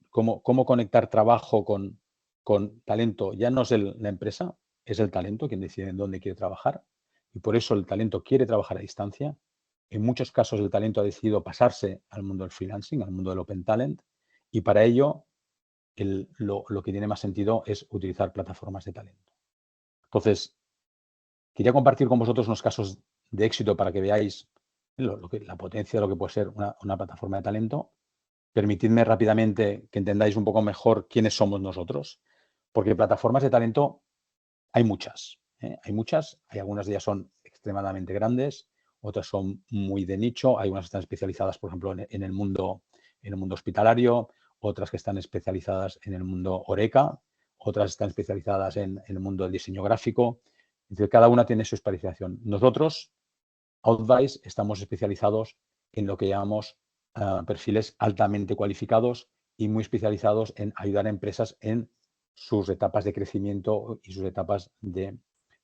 [SPEAKER 3] cómo conectar trabajo con talento ya no es la empresa, es el talento quien decide en dónde quiere trabajar. Y por eso el talento quiere trabajar a distancia. En muchos casos el talento ha decidido pasarse al mundo del freelancing, al mundo del open talent. Y para ello lo que tiene más sentido es utilizar plataformas de talento. Entonces, quería compartir con vosotros unos casos de éxito para que veáis la potencia de lo que puede ser una plataforma de talento. Permitidme rápidamente que entendáis un poco mejor quiénes somos nosotros, porque plataformas de talento hay muchas. Hay muchas, hay algunas de ellas son extremadamente grandes, otras son muy de nicho, hay unas que están especializadas, por ejemplo, en el mundo hospitalario, otras que están especializadas en el mundo Horeca, otras están especializadas en el mundo del diseño gráfico. Es decir, cada una tiene su especialización. Nosotros, Outvice, estamos especializados en lo que llamamos perfiles altamente cualificados y muy especializados en ayudar a empresas en sus etapas de crecimiento y sus etapas de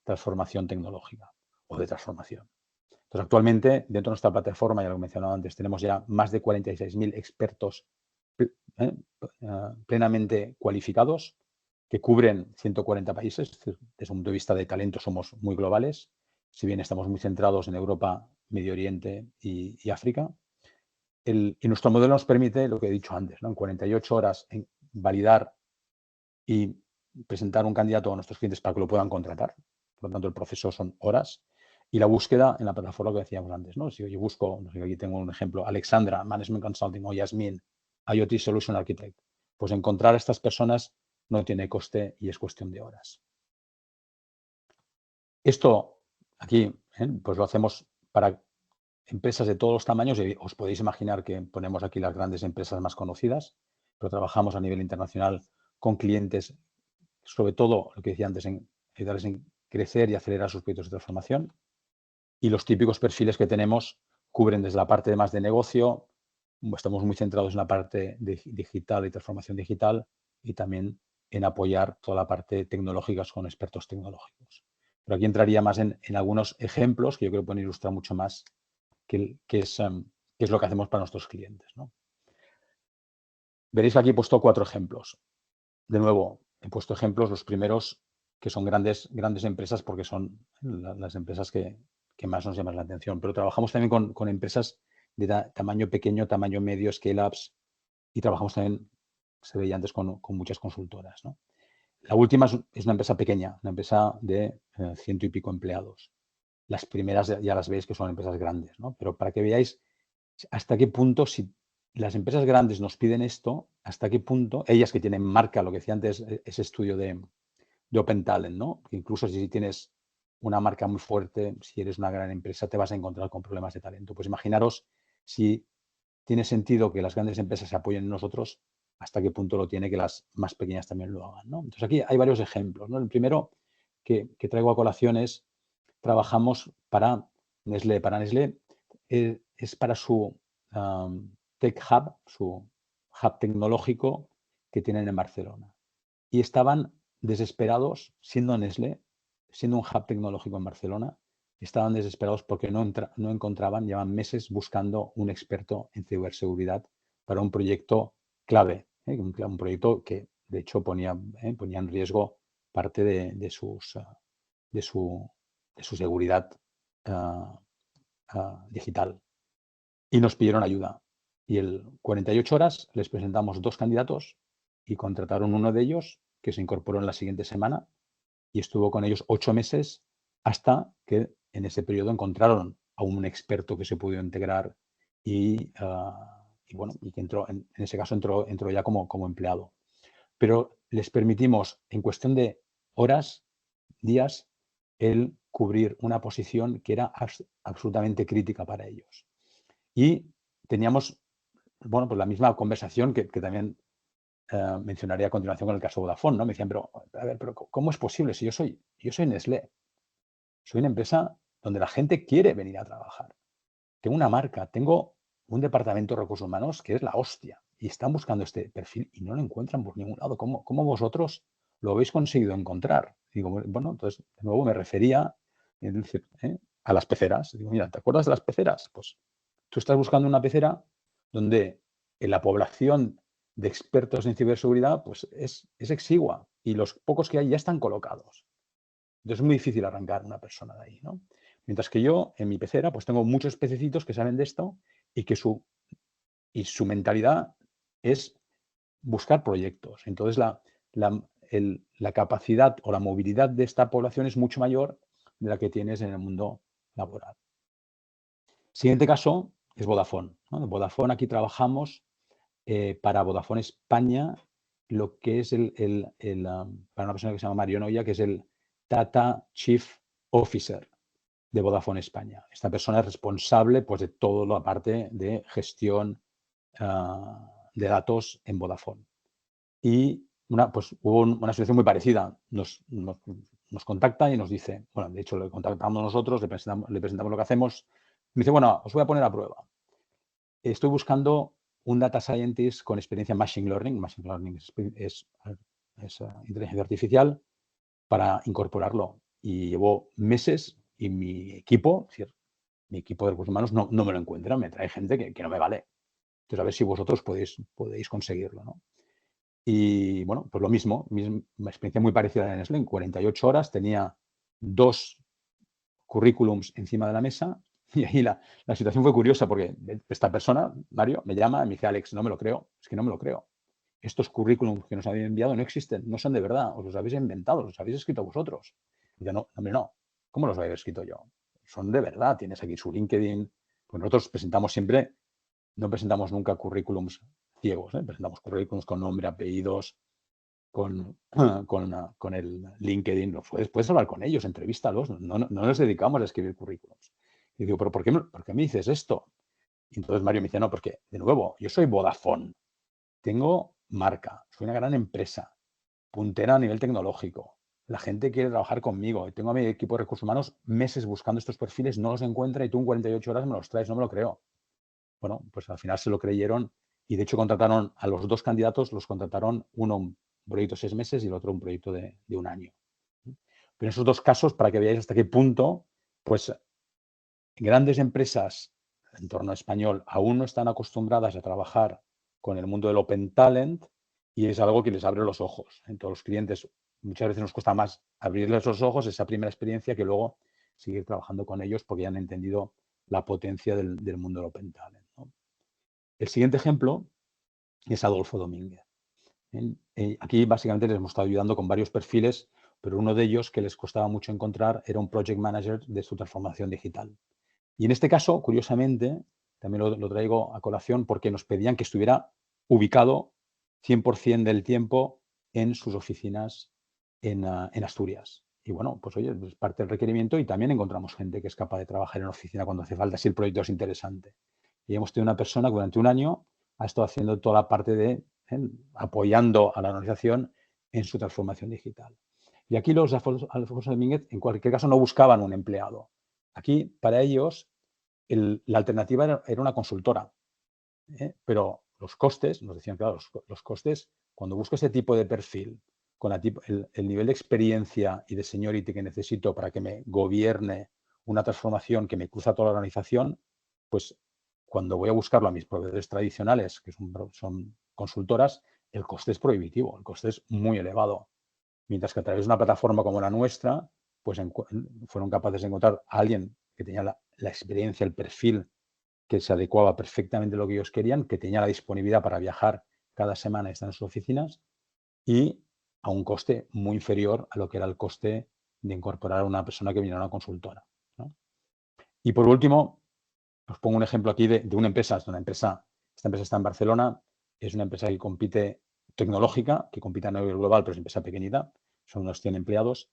[SPEAKER 3] transformación tecnológica o de transformación. Entonces, actualmente, dentro de nuestra plataforma, ya lo he mencionado antes, tenemos ya más de 46.000 expertos plenamente cualificados que cubren 140 países. Es decir, desde un punto de vista de talento somos muy globales, si bien estamos muy centrados en Europa, Medio Oriente y África. Y nuestro modelo nos permite lo que he dicho antes, ¿no? En 48 horas en validar y presentar un candidato a nuestros clientes para que lo puedan contratar. Por lo tanto, el proceso son horas. Y la búsqueda en la plataforma que decíamos antes, ¿no? Si yo busco, no sé, aquí tengo un ejemplo, Alexandra, Management Consulting, o Yasmin, IoT Solution Architect, pues encontrar a estas personas no tiene coste y es cuestión de horas. Esto aquí, pues lo hacemos para empresas de todos los tamaños. Y os podéis imaginar que ponemos aquí las grandes empresas más conocidas, pero trabajamos a nivel internacional con clientes, sobre todo lo que decía antes, en ayudarles en crecer y acelerar sus proyectos de transformación. Y los típicos perfiles que tenemos cubren desde la parte más de negocio, estamos muy centrados en la parte digital y transformación digital, y también en apoyar toda la parte tecnológica con expertos tecnológicos. Pero aquí entraría más en algunos ejemplos que yo creo que pueden ilustrar mucho más qué es lo que hacemos para nuestros clientes, ¿no? Veréis que aquí he puesto 4 ejemplos. De nuevo, he puesto ejemplos, los primeros, que son grandes empresas porque son las empresas que más nos llaman la atención. Pero trabajamos también con empresas de tamaño pequeño, tamaño medio, scale-ups, y trabajamos también, se veía antes, con muchas consultoras, ¿no? La última es una empresa pequeña, una empresa de 100 y pico empleados. Las primeras ya las veis que son empresas grandes, ¿no? Pero para que veáis hasta qué punto, si las empresas grandes nos piden esto, hasta qué punto, ellas que tienen marca, lo que decía antes, ese estudio de Open Talent, ¿no? Que incluso si tienes una marca muy fuerte, si eres una gran empresa, te vas a encontrar con problemas de talento. Pues imaginaros si tiene sentido que las grandes empresas se apoyen en nosotros, hasta qué punto lo tiene que las más pequeñas también lo hagan, ¿no? Entonces aquí hay varios ejemplos, ¿no? El primero que traigo a colación es, trabajamos para Nestlé. Para Nestlé es para su Tech Hub, su hub tecnológico que tienen en Barcelona. Y estaban desesperados, siendo Nestlé, siendo un hub tecnológico en Barcelona, estaban desesperados porque no encontraban, llevan meses buscando un experto en ciberseguridad para un proyecto clave, un proyecto que de hecho ponía en riesgo parte de su seguridad digital. Y nos pidieron ayuda. Y en 48 horas les presentamos 2 candidatos y contrataron uno de ellos, que se incorporó en la siguiente semana, y estuvo con ellos 8 meses hasta que en ese periodo encontraron a un experto que se pudo integrar y bueno, y que entró, en ese caso entró ya como empleado. Pero les permitimos, en cuestión de horas, días, el cubrir una posición que era absolutamente crítica para ellos. Y teníamos, bueno, pues la misma conversación que también mencionaré a continuación con el caso Vodafone, ¿no? Me decían, pero, a ver, pero ¿cómo es posible? Si yo soy Nestlé, soy una empresa donde la gente quiere venir a trabajar. Tengo una marca, tengo un departamento de recursos humanos que es la hostia y están buscando este perfil y no lo encuentran por ningún lado. ¿Cómo vosotros lo habéis conseguido encontrar? Digo, bueno, entonces de nuevo me refería a las peceras. Digo, mira, ¿te acuerdas de las peceras? Pues tú estás buscando una pecera donde en la población de expertos en ciberseguridad pues es exigua y los pocos que hay ya están colocados. Entonces es muy difícil arrancar una persona de ahí, ¿no? Mientras que yo, en mi pecera, pues tengo muchos pececitos que saben de esto y que su mentalidad es buscar proyectos. Entonces la capacidad o la movilidad de esta población es mucho mayor de la que tienes en el mundo laboral. Siguiente caso es Vodafone, ¿no? Vodafone, aquí trabajamos para Vodafone España, lo que es para una persona que se llama Mario Noya, que es el Data Chief Officer de Vodafone España. Esta persona es responsable pues, de toda la parte de gestión de datos en Vodafone. Y pues, hubo una situación muy parecida. Nos contacta y nos dice, bueno, de hecho le contactamos nosotros, le presentamos lo que hacemos. Me dice, bueno, os voy a poner a prueba. Estoy buscando un data scientist con experiencia en machine learning. Machine learning es inteligencia artificial para incorporarlo. Y llevo meses y mi equipo, es decir, mi equipo de recursos humanos no me lo encuentra, me trae gente que no me vale. Entonces, a ver si vosotros podéis conseguirlo, ¿no? Y bueno, pues lo mismo, una experiencia muy parecida en Nestlé. En 48 horas tenía 2 currículums encima de la mesa y ahí la situación fue curiosa porque esta persona, Mario, me llama y me dice, Alex, no me lo creo, es que no me lo creo. Estos currículums que nos habéis enviado no existen, no son de verdad, os los habéis inventado, los habéis escrito vosotros. Y yo, no, hombre, no. ¿Cómo los habéis escrito yo? Son de verdad, tienes aquí su LinkedIn. Pues nosotros presentamos siempre, no presentamos nunca currículums ciegos, presentamos currículums con nombre, apellidos, con el LinkedIn. Puedes hablar con ellos, entrevístalos, no nos dedicamos a escribir currículums. Y digo, ¿pero por qué me dices esto? Y entonces Mario me dice, no, porque, de nuevo, yo soy Vodafone, tengo marca, soy una gran empresa, puntera a nivel tecnológico, la gente quiere trabajar conmigo, y tengo a mi equipo de recursos humanos meses buscando estos perfiles, no los encuentra y tú en 48 horas me los traes, no me lo creo. Bueno, pues al final se lo creyeron y de hecho contrataron a los 2 candidatos, los contrataron uno un proyecto de 6 meses y el otro un proyecto de 1 año. Pero en esos 2 casos, para que veáis hasta qué punto, pues grandes empresas en entorno español aún no están acostumbradas a trabajar con el mundo del Open Talent y es algo que les abre los ojos. En todos los clientes muchas veces nos cuesta más abrirles los ojos, esa primera experiencia, que luego seguir trabajando con ellos porque ya han entendido la potencia del mundo del Open Talent, ¿no? El siguiente ejemplo es Adolfo Domínguez. Aquí básicamente les hemos estado ayudando con varios perfiles, pero uno de ellos que les costaba mucho encontrar era un project manager de su transformación digital. Y en este caso, curiosamente, también lo traigo a colación porque nos pedían que estuviera ubicado 100% del tiempo en sus oficinas en Asturias. Y bueno, pues oye, es parte del requerimiento y también encontramos gente que es capaz de trabajar en oficina cuando hace falta, si el proyecto es interesante. Y hemos tenido una persona que durante 1 año ha estado haciendo toda la parte de apoyando a la organización en su transformación digital. Y aquí los Alfonso Domínguez, en cualquier caso, no buscaban un empleado. Aquí, para ellos, la alternativa era una consultora. Pero los costes, nos decían, claro, los costes, cuando busco ese tipo de perfil, con el nivel de experiencia y de seniority que necesito para que me gobierne una transformación que me cruza toda la organización, pues cuando voy a buscarlo a mis proveedores tradicionales, que son consultoras, el coste es prohibitivo, el coste es muy elevado. Mientras que a través de una plataforma como la nuestra, pues fueron capaces de encontrar a alguien que tenía la experiencia, el perfil que se adecuaba perfectamente a lo que ellos querían, que tenía la disponibilidad para viajar cada semana y estar en sus oficinas y a un coste muy inferior a lo que era el coste de incorporar a una persona que viniera a una consultora, ¿no? Y por último, os pongo un ejemplo aquí de una empresa. Esta empresa está en Barcelona, es una empresa que compite tecnológica, que compite a nivel global, pero es una empresa pequeñita, son unos 100 empleados.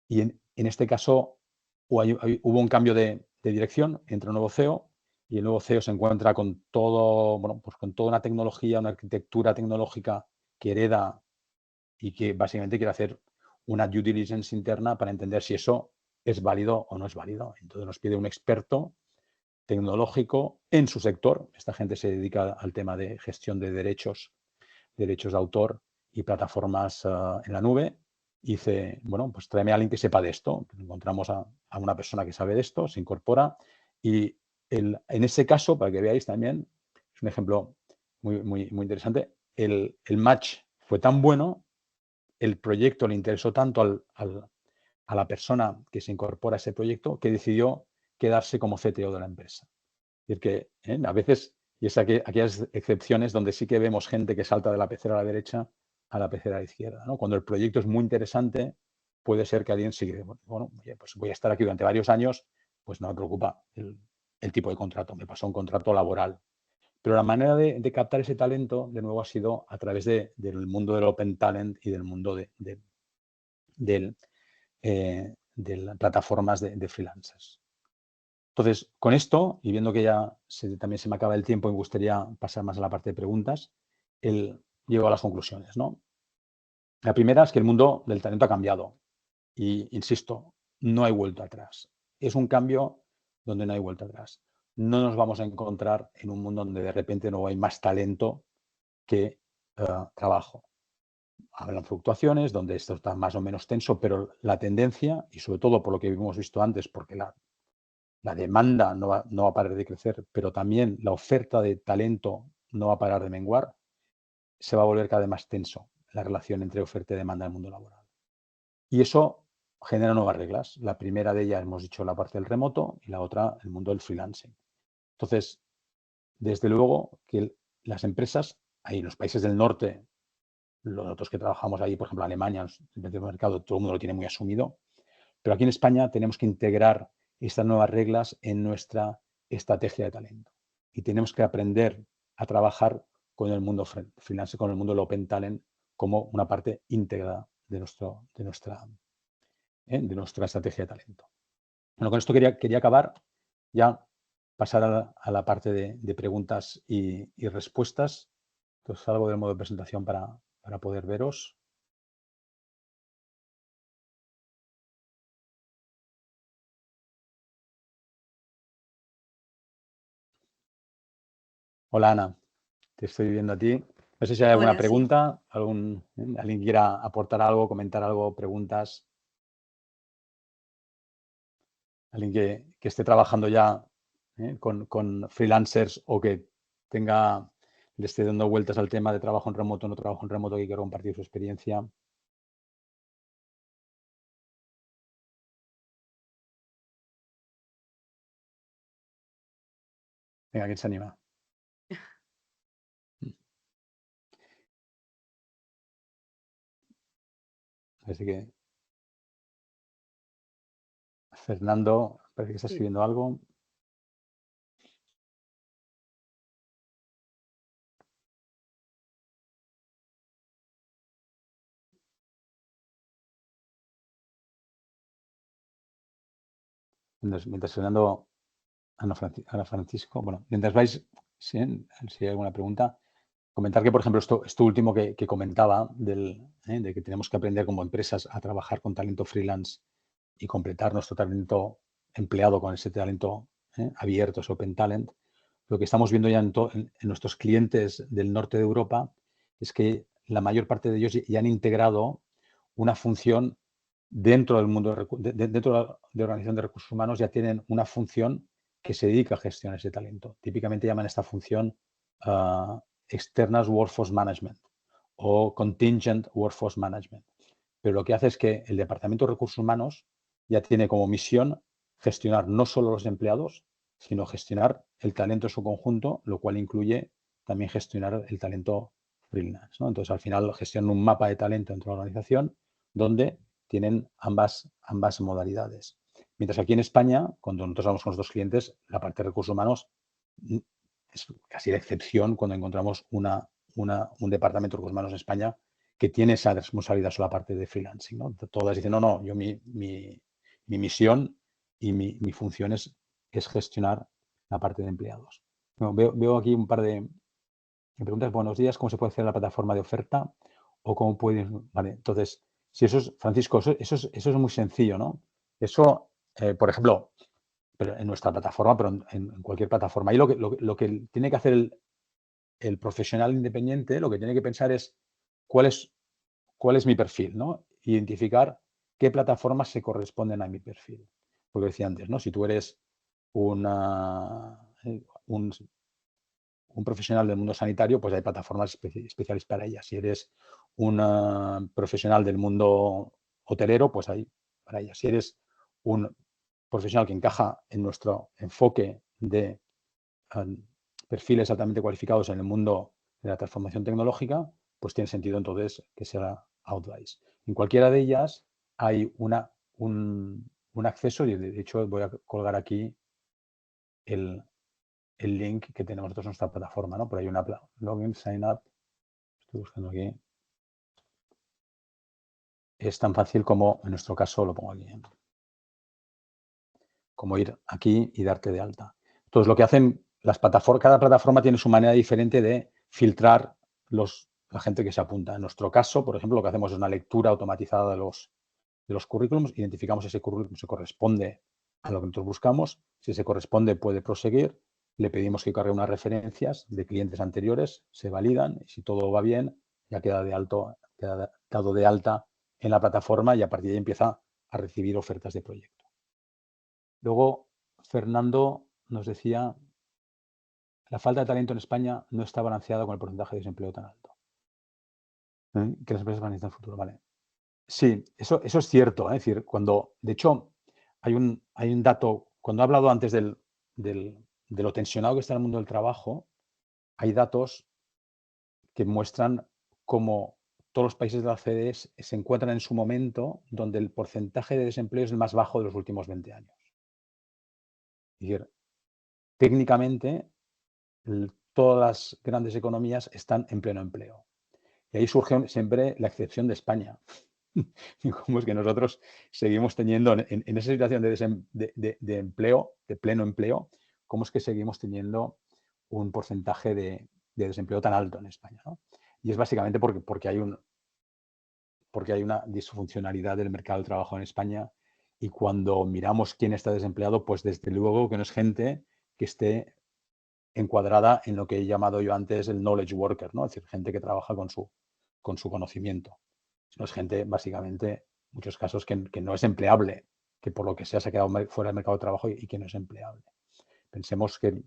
[SPEAKER 3] Y en este caso hubo un cambio de dirección, entra un nuevo CEO y el nuevo CEO se encuentra con todo, bueno, pues con toda una tecnología, una arquitectura tecnológica que hereda y que básicamente quiere hacer una due diligence interna para entender si eso es válido o no es válido. Entonces nos pide un experto tecnológico en su sector. Esta gente se dedica al tema de gestión de derechos de autor y plataformas en la nube. Y dice, bueno, pues tráeme a alguien que sepa de esto. Encontramos a una persona que sabe de esto, se incorpora y en ese caso, para que veáis también, es un ejemplo muy interesante, el match fue tan bueno, el proyecto le interesó tanto a la persona que se incorpora a ese proyecto que decidió quedarse como CTO de la empresa. Es decir, que a veces, y es aquellas excepciones donde sí que vemos gente que salta de la pecera a la derecha a la pecera a la izquierda, ¿no? Cuando el proyecto es muy interesante, puede ser que alguien sigue, bueno, oye, pues voy a estar aquí durante varios años, pues no me preocupa el tipo de contrato, me pasó un contrato laboral. Pero la manera de captar ese talento, de nuevo, ha sido a través del mundo del Open Talent y del mundo de las plataformas de freelancers. Entonces, con esto, y viendo que ya también se me acaba el tiempo y me gustaría pasar más a la parte de preguntas, llego a las conclusiones, ¿no? La primera es que el mundo del talento ha cambiado y, insisto, no hay vuelta atrás. Es un cambio donde no hay vuelta atrás. No nos vamos a encontrar en un mundo donde de repente no hay más talento que trabajo. Habrán fluctuaciones donde esto está más o menos tenso, pero la tendencia, y sobre todo por lo que hemos visto antes, porque la demanda no va a parar de crecer, pero también la oferta de talento no va a parar de menguar, se va a volver cada vez más tenso la relación entre oferta y demanda en el mundo laboral. Y eso genera nuevas reglas. La primera de ellas, hemos dicho, la parte del remoto y la otra, el mundo del freelancing. Entonces, desde luego que las empresas, ahí en los países del norte, nosotros que trabajamos ahí, por ejemplo, Alemania, el mercado, todo el mundo lo tiene muy asumido, pero aquí en España tenemos que integrar estas nuevas reglas en nuestra estrategia de talento. Y tenemos que aprender a trabajar con el mundo freelance, con el mundo del Open Talent, como una parte íntegra de nuestra estrategia de talento. Bueno, con esto quería acabar, ya pasar a la parte de preguntas y respuestas. Entonces salgo del modo de presentación para poder veros. Hola Ana, te estoy viendo a ti. No sé si hay alguna
[SPEAKER 1] Hola, sí.
[SPEAKER 3] pregunta, alguien quiera aportar algo, comentar algo, preguntas. Alguien que esté trabajando ya con freelancers o que le esté dando vueltas al tema de trabajo en remoto, no trabajo en remoto, que quiera compartir su experiencia. Venga, ¿quién se anima? Así que Fernando, parece que está escribiendo algo. Mientras Fernando, Ana Francisco, bueno, mientras vais, si hay alguna pregunta, comentar que, por ejemplo, esto último que comentaba de que tenemos que aprender como empresas a trabajar con talento freelance y completar nuestro talento empleado con ese talento abierto, ese Open Talent. Lo que estamos viendo ya en nuestros clientes del norte de Europa es que la mayor parte de ellos ya han integrado una función dentro del mundo dentro de organización de recursos humanos, ya tienen una función que se dedica a gestionar ese talento. Típicamente llaman esta función External Workforce Management o Contingent Workforce Management. Pero lo que hace es que el Departamento de Recursos Humanos ya tiene como misión gestionar no solo los empleados, sino gestionar el talento en su conjunto, lo cual incluye también gestionar el talento freelance, ¿no? Entonces, al final, gestionan un mapa de talento dentro de la organización donde tienen ambas modalidades. Mientras aquí en España, cuando nosotros hablamos con nuestros clientes, la parte de recursos humanos es casi la excepción cuando encontramos un departamento de recursos humanos en España que tiene esa responsabilidad sobre la parte de freelancing, ¿no? Todas dicen, no, yo mi misión y mi función es gestionar la parte de empleados. Bueno, veo aquí un par de preguntas. Buenos días, ¿cómo se puede hacer la plataforma de oferta o cómo puedes, vale, entonces, si eso es, Francisco, eso es muy sencillo, ¿no? Eso, por ejemplo, pero en nuestra plataforma, pero en cualquier plataforma. Ahí lo que tiene que hacer el profesional independiente, lo que tiene que pensar es cuál es mi perfil, ¿no? Identificar qué plataformas se corresponden a mi perfil. Porque decía antes, ¿no? Si tú eres una, un, un profesional del mundo sanitario, pues hay plataformas especiales para ellas. Si eres un profesional del mundo hotelero, pues hay para ellas. Si eres un profesional que encaja en nuestro enfoque de perfiles altamente cualificados en el mundo de la transformación tecnológica, pues tiene sentido entonces que sea Outwise. En cualquiera de ellas hay un acceso, y de hecho voy a colgar aquí el link que tenemos nosotros en nuestra plataforma, ¿no? Pero hay una login, sign up, estoy buscando aquí. Es tan fácil como, en nuestro caso, lo pongo aquí, como ir aquí y darte de alta. Entonces, lo que hacen las plataformas, cada plataforma tiene su manera diferente de filtrar la gente que se apunta. En nuestro caso, por ejemplo, lo que hacemos es una lectura automatizada de los currículums, identificamos si ese currículum se corresponde a lo que nosotros buscamos, si se corresponde puede proseguir, le pedimos que cargue unas referencias de clientes anteriores, se validan y si todo va bien, ya queda dado de alta en la plataforma y a partir de ahí empieza a recibir ofertas de proyecto. Luego, Fernando nos decía, la falta de talento en España no está balanceada con el porcentaje de desempleo tan alto. Que las empresas van a necesitar el futuro, vale. Sí, eso es cierto. Es decir, de hecho, hay un dato, cuando he hablado antes de lo tensionado que está el mundo del trabajo, hay datos que muestran cómo todos los países de la OCDE se encuentran en su momento donde el porcentaje de desempleo es el más bajo de los últimos 20 años. Es decir, técnicamente, todas las grandes economías están en pleno empleo. Y ahí surge siempre la excepción de España. Y cómo es que nosotros seguimos teniendo, en esa situación de empleo, de pleno empleo, cómo es que seguimos teniendo un porcentaje de desempleo tan alto en España, ¿no? Y es básicamente porque hay una disfuncionalidad del mercado del trabajo en España y cuando miramos quién está desempleado, pues desde luego que no es gente que esté encuadrada en lo que he llamado yo antes el knowledge worker, ¿no? Es decir, gente que trabaja con su conocimiento. No es gente, básicamente, en muchos casos, que no es empleable, que por lo que sea se ha quedado fuera del mercado de trabajo y que no es empleable. Pensemos que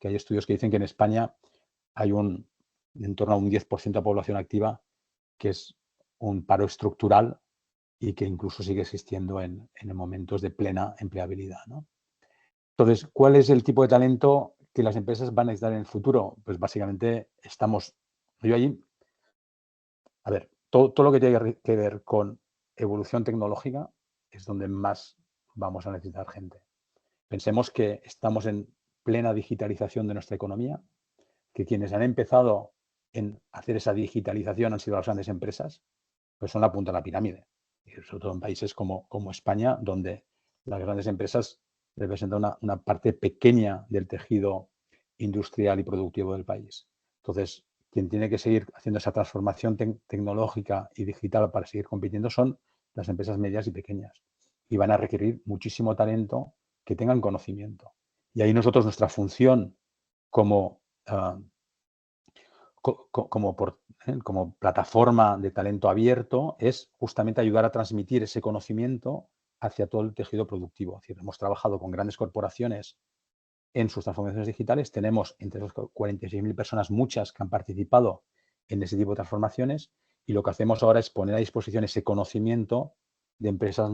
[SPEAKER 3] hay estudios que dicen que en España hay en torno a un 10% de población activa que es un paro estructural y que incluso sigue existiendo en momentos de plena empleabilidad, ¿no? Entonces, ¿cuál es el tipo de talento que las empresas van a necesitar en el futuro? Pues básicamente yo allí, a ver, todo lo que tiene que ver con evolución tecnológica es donde más vamos a necesitar gente. Pensemos que estamos en plena digitalización de nuestra economía, que quienes han empezado en hacer esa digitalización han sido las grandes empresas, pues son la punta de la pirámide. Y sobre todo en países como España, donde las grandes empresas representan una parte pequeña del tejido industrial y productivo del país. Entonces, quien tiene que seguir haciendo esa transformación tecnológica y digital para seguir compitiendo son las empresas medias y pequeñas. Y van a requerir muchísimo talento que tengan conocimiento. Y ahí nosotros, nuestra función como como plataforma de talento abierto es justamente ayudar a transmitir ese conocimiento hacia todo el tejido productivo. Es decir, hemos trabajado con grandes corporaciones en sus transformaciones digitales. Tenemos entre esas 46.000 personas, muchas que han participado en ese tipo de transformaciones y lo que hacemos ahora es poner a disposición ese conocimiento de empresas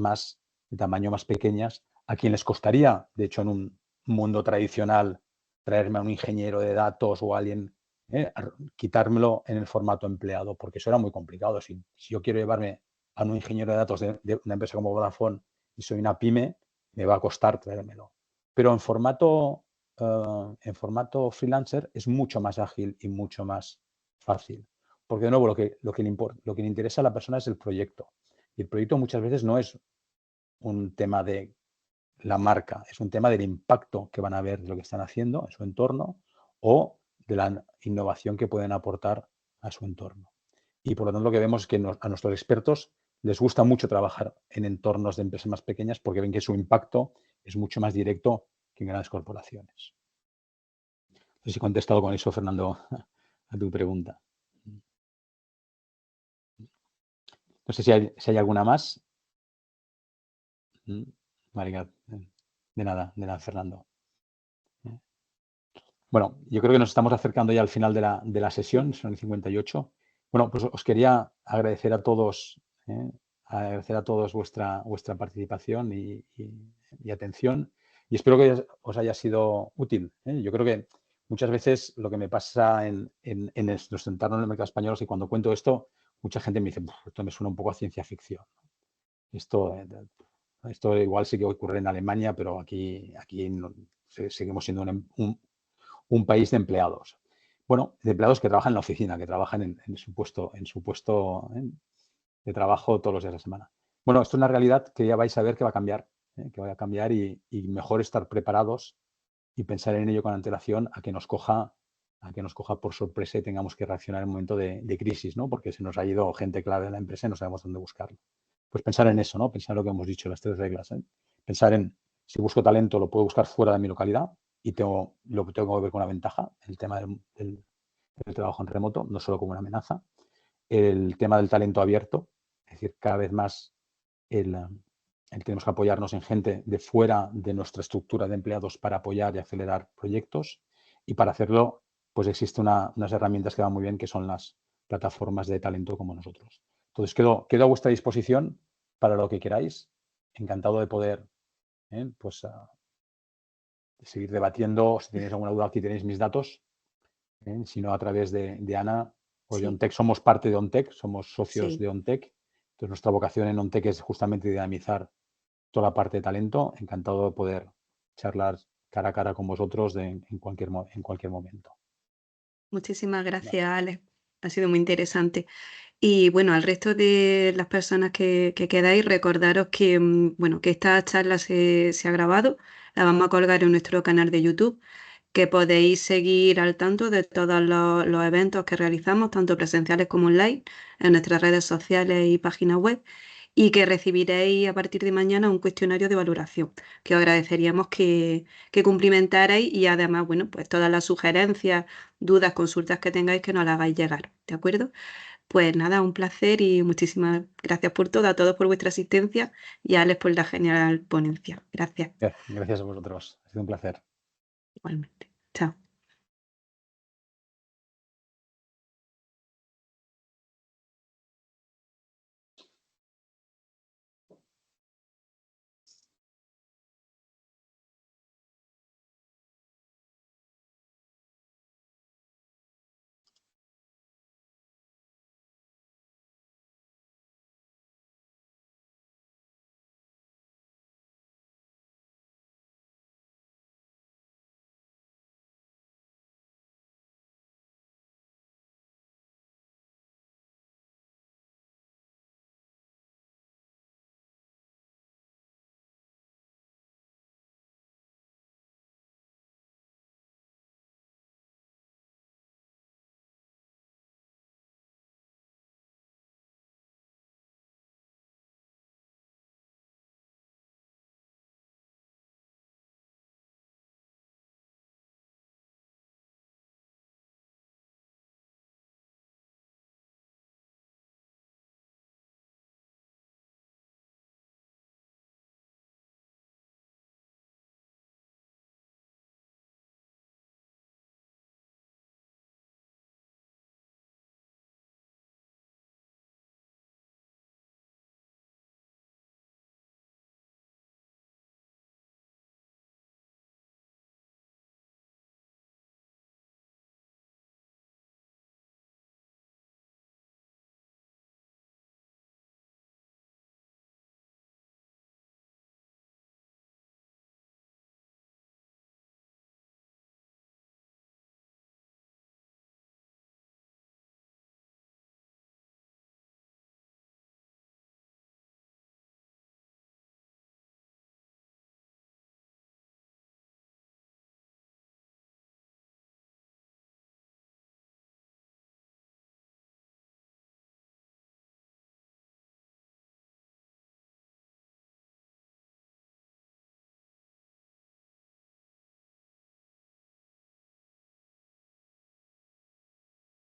[SPEAKER 3] de tamaño más pequeñas, a quien les costaría, de hecho, en un mundo tradicional, traerme a un ingeniero de datos o a alguien, quitármelo en el formato empleado, porque eso era muy complicado. Si yo quiero llevarme a un ingeniero de datos de una empresa como Vodafone y soy una pyme, me va a costar traérmelo. Pero en formato freelancer es mucho más ágil y mucho más fácil. Porque, de nuevo, lo que le interesa a la persona es el proyecto. Y el proyecto muchas veces no es un tema de la marca, es un tema del impacto que van a ver de lo que están haciendo en su entorno o de la innovación que pueden aportar a su entorno. y por lo tanto lo que vemos es que a nuestros expertos les gusta mucho trabajar en entornos de empresas más pequeñas porque ven que su impacto es mucho más directo que en grandes corporaciones. No sé si he contestado con eso, Fernando, a tu pregunta. No sé si hay alguna más. Vale, de nada, Fernando. Bueno, yo creo que nos estamos acercando ya al final de la sesión, son el 58. Bueno, pues os quería agradecer a todos, vuestra participación y atención, y espero que os haya sido útil. Yo creo que muchas veces lo que me pasa en nuestro entorno en el mercado español es que cuando cuento esto, mucha gente me dice, esto me suena un poco a ciencia ficción. Esto igual sí que ocurre en Alemania, pero aquí seguimos siendo un país de empleados. Bueno, de empleados que trabajan en la oficina, que trabajan en su puesto de trabajo todos los días de la semana. Bueno, esto es una realidad que ya vais a ver que va a cambiar, que va a cambiar y mejor estar preparados y pensar en ello con antelación a que nos coja por sorpresa y tengamos que reaccionar en un momento de crisis, ¿no? Porque se nos ha ido gente clave de la empresa y no sabemos dónde buscarlo. Pues pensar en eso, ¿no? Pensar en lo que hemos dicho, las 3 reglas. Pensar en, si busco talento, lo puedo buscar fuera de mi localidad y lo tengo que ver con una ventaja, el tema del trabajo en remoto, no solo como una amenaza. El tema del talento abierto, es decir, cada vez más tenemos que apoyarnos en gente de fuera de nuestra estructura de empleados para apoyar y acelerar proyectos. Y para hacerlo, pues existen unas herramientas que van muy bien, que son las plataformas de talento como nosotros. Entonces, quedo a vuestra disposición para lo que queráis. Encantado de poder seguir debatiendo. Si tenéis alguna duda, aquí tenéis mis datos. Si no, a través de Ana o de OnTech. Somos parte de OnTech, somos socios de OnTech. Entonces, nuestra vocación en OnTech es justamente dinamizar toda la parte de talento. Encantado de poder charlar cara a cara con vosotros en cualquier momento.
[SPEAKER 1] Muchísimas gracias, Alex. Ha sido muy interesante. Y bueno, al resto de las personas que quedáis, recordaros que, bueno, que esta charla se ha grabado, la vamos a colgar en nuestro canal de YouTube, que podéis seguir al tanto de todos los eventos que realizamos, tanto presenciales como online, en nuestras redes sociales y página web, y que recibiréis a partir de mañana un cuestionario de valoración, que os agradeceríamos que cumplimentarais y además, bueno, pues todas las sugerencias, dudas, consultas que tengáis, que nos las hagáis llegar, ¿de acuerdo? Pues nada, un placer y muchísimas gracias por todo, a todos por vuestra asistencia y a Alex por la genial ponencia. Gracias.
[SPEAKER 3] Gracias a vosotros. Ha sido un placer.
[SPEAKER 1] Igualmente. Chao.